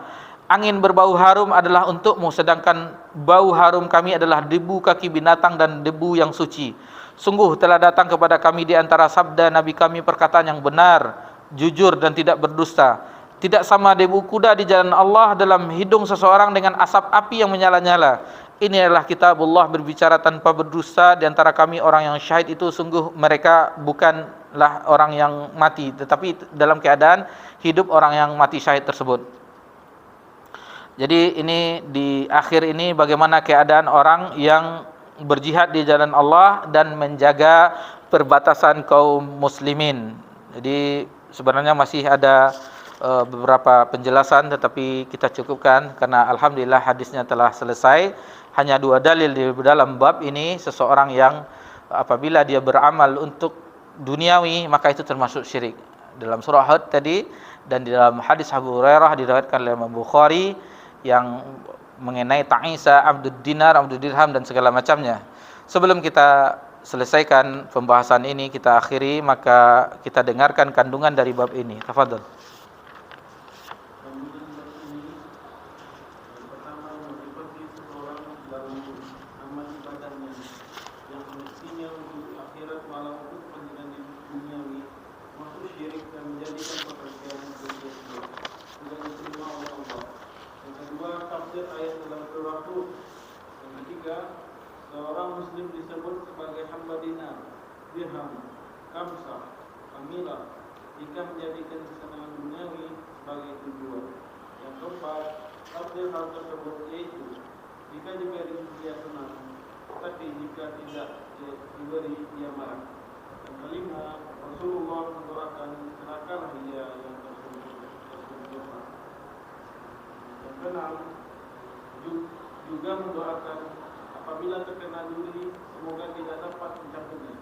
Angin berbau harum adalah untukmu, sedangkan bau harum kami adalah debu kaki binatang dan debu yang suci. Sungguh telah datang kepada kami di antara sabda Nabi kami perkataan yang benar, jujur dan tidak berdusta. Tidak sama debu kuda di jalan Allah dalam hidung seseorang dengan asap api yang menyala-nyala. Ini adalah kitabullah berbicara tanpa berdusta. Di antara kami orang yang syahid itu sungguh mereka bukanlah orang yang mati, tetapi dalam keadaan hidup orang yang mati syahid tersebut. Jadi ini di akhir ini bagaimana keadaan orang yang berjihad di jalan Allah dan menjaga perbatasan kaum muslimin. Jadi sebenarnya masih ada beberapa penjelasan, tetapi kita cukupkan karena alhamdulillah hadisnya telah selesai. Hanya 2 dalil di dalam bab ini. Seseorang yang apabila dia beramal untuk duniawi, maka itu termasuk syirik. Dalam surah Hud tadi dan di dalam hadis Abu Hurairah diriwayatkan oleh Imam Bukhari yang mengenai ta'isa, abdud dinar, abdud dirham dan segala macamnya. Sebelum kita selesaikan pembahasan ini, kita akhiri, maka kita dengarkan kandungan dari bab ini. Tafadhol. Seorang muslim disebut sebagai hamba dinar, dirham, kamsah, kamilah jika menjadikan kesenangan duniawi sebagai tujuan. Yang keempat, tafsir hal tersebut yaitu jika diberi dia senang, tapi jika tidak diberi dia marah. Yang kelima, Rasulullah mengatakan celakalah dia yang tersebut. Yang keenam, juga mendoakan apabila terkena duri, semoga tidak dapat mencabutnya.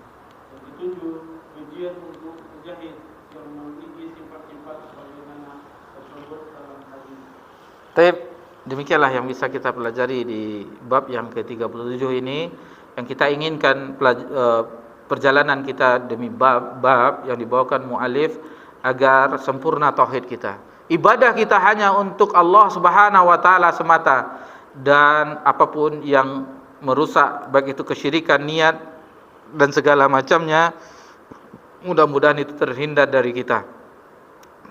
Yang ketujuh, pujian untuk mujahid yang memiliki sifat-sifat sebagaimana tersebut dalam hadis. Baik, demikianlah yang bisa kita pelajari di bab yang ke-37 ini. Yang kita inginkan perjalanan kita demi bab yang dibawakan mu'alif agar sempurna tauhid kita. Ibadah kita hanya untuk Allah Subhanahu wa taala semata, dan apapun yang merusak baik itu kesyirikan, niat dan segala macamnya, mudah-mudahan itu terhindar dari kita.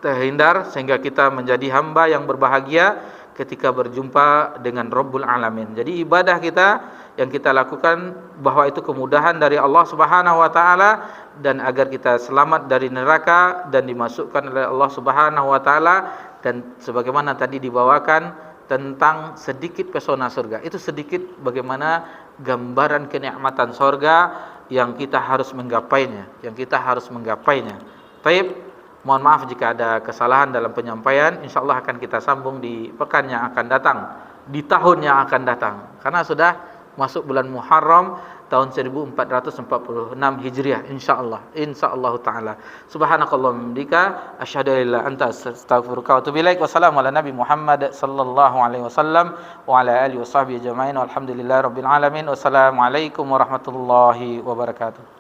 Terhindar sehingga kita menjadi hamba yang berbahagia ketika berjumpa dengan Rabbul Alamin. Jadi ibadah kita yang kita lakukan bahwa itu kemudahan dari Allah Subhanahu wa taala, dan agar kita selamat dari neraka dan dimasukkan oleh Allah Subhanahu wa taala. Dan sebagaimana tadi dibawakan tentang sedikit pesona surga, itu sedikit bagaimana gambaran kenikmatan surga yang kita harus menggapainya, Baik, mohon maaf jika ada kesalahan dalam penyampaian. InsyaAllah akan kita sambung di pekan yang akan datang, di tahun yang akan datang, karena sudah masuk bulan Muharram tahun 1446 Hijriah, insyaallah taala. Subhanakallahumma bihamdika asyhadu an la ilaha illa anta astaghfiruka wa atubu ilaik. Wassalamu ala nabi Muhammad sallallahu alaihi wasallam wa ala alihi washabbihi ajmain. Walhamdulillahirabbil alamin. Wassalamualaikum warahmatullahi wabarakatuh.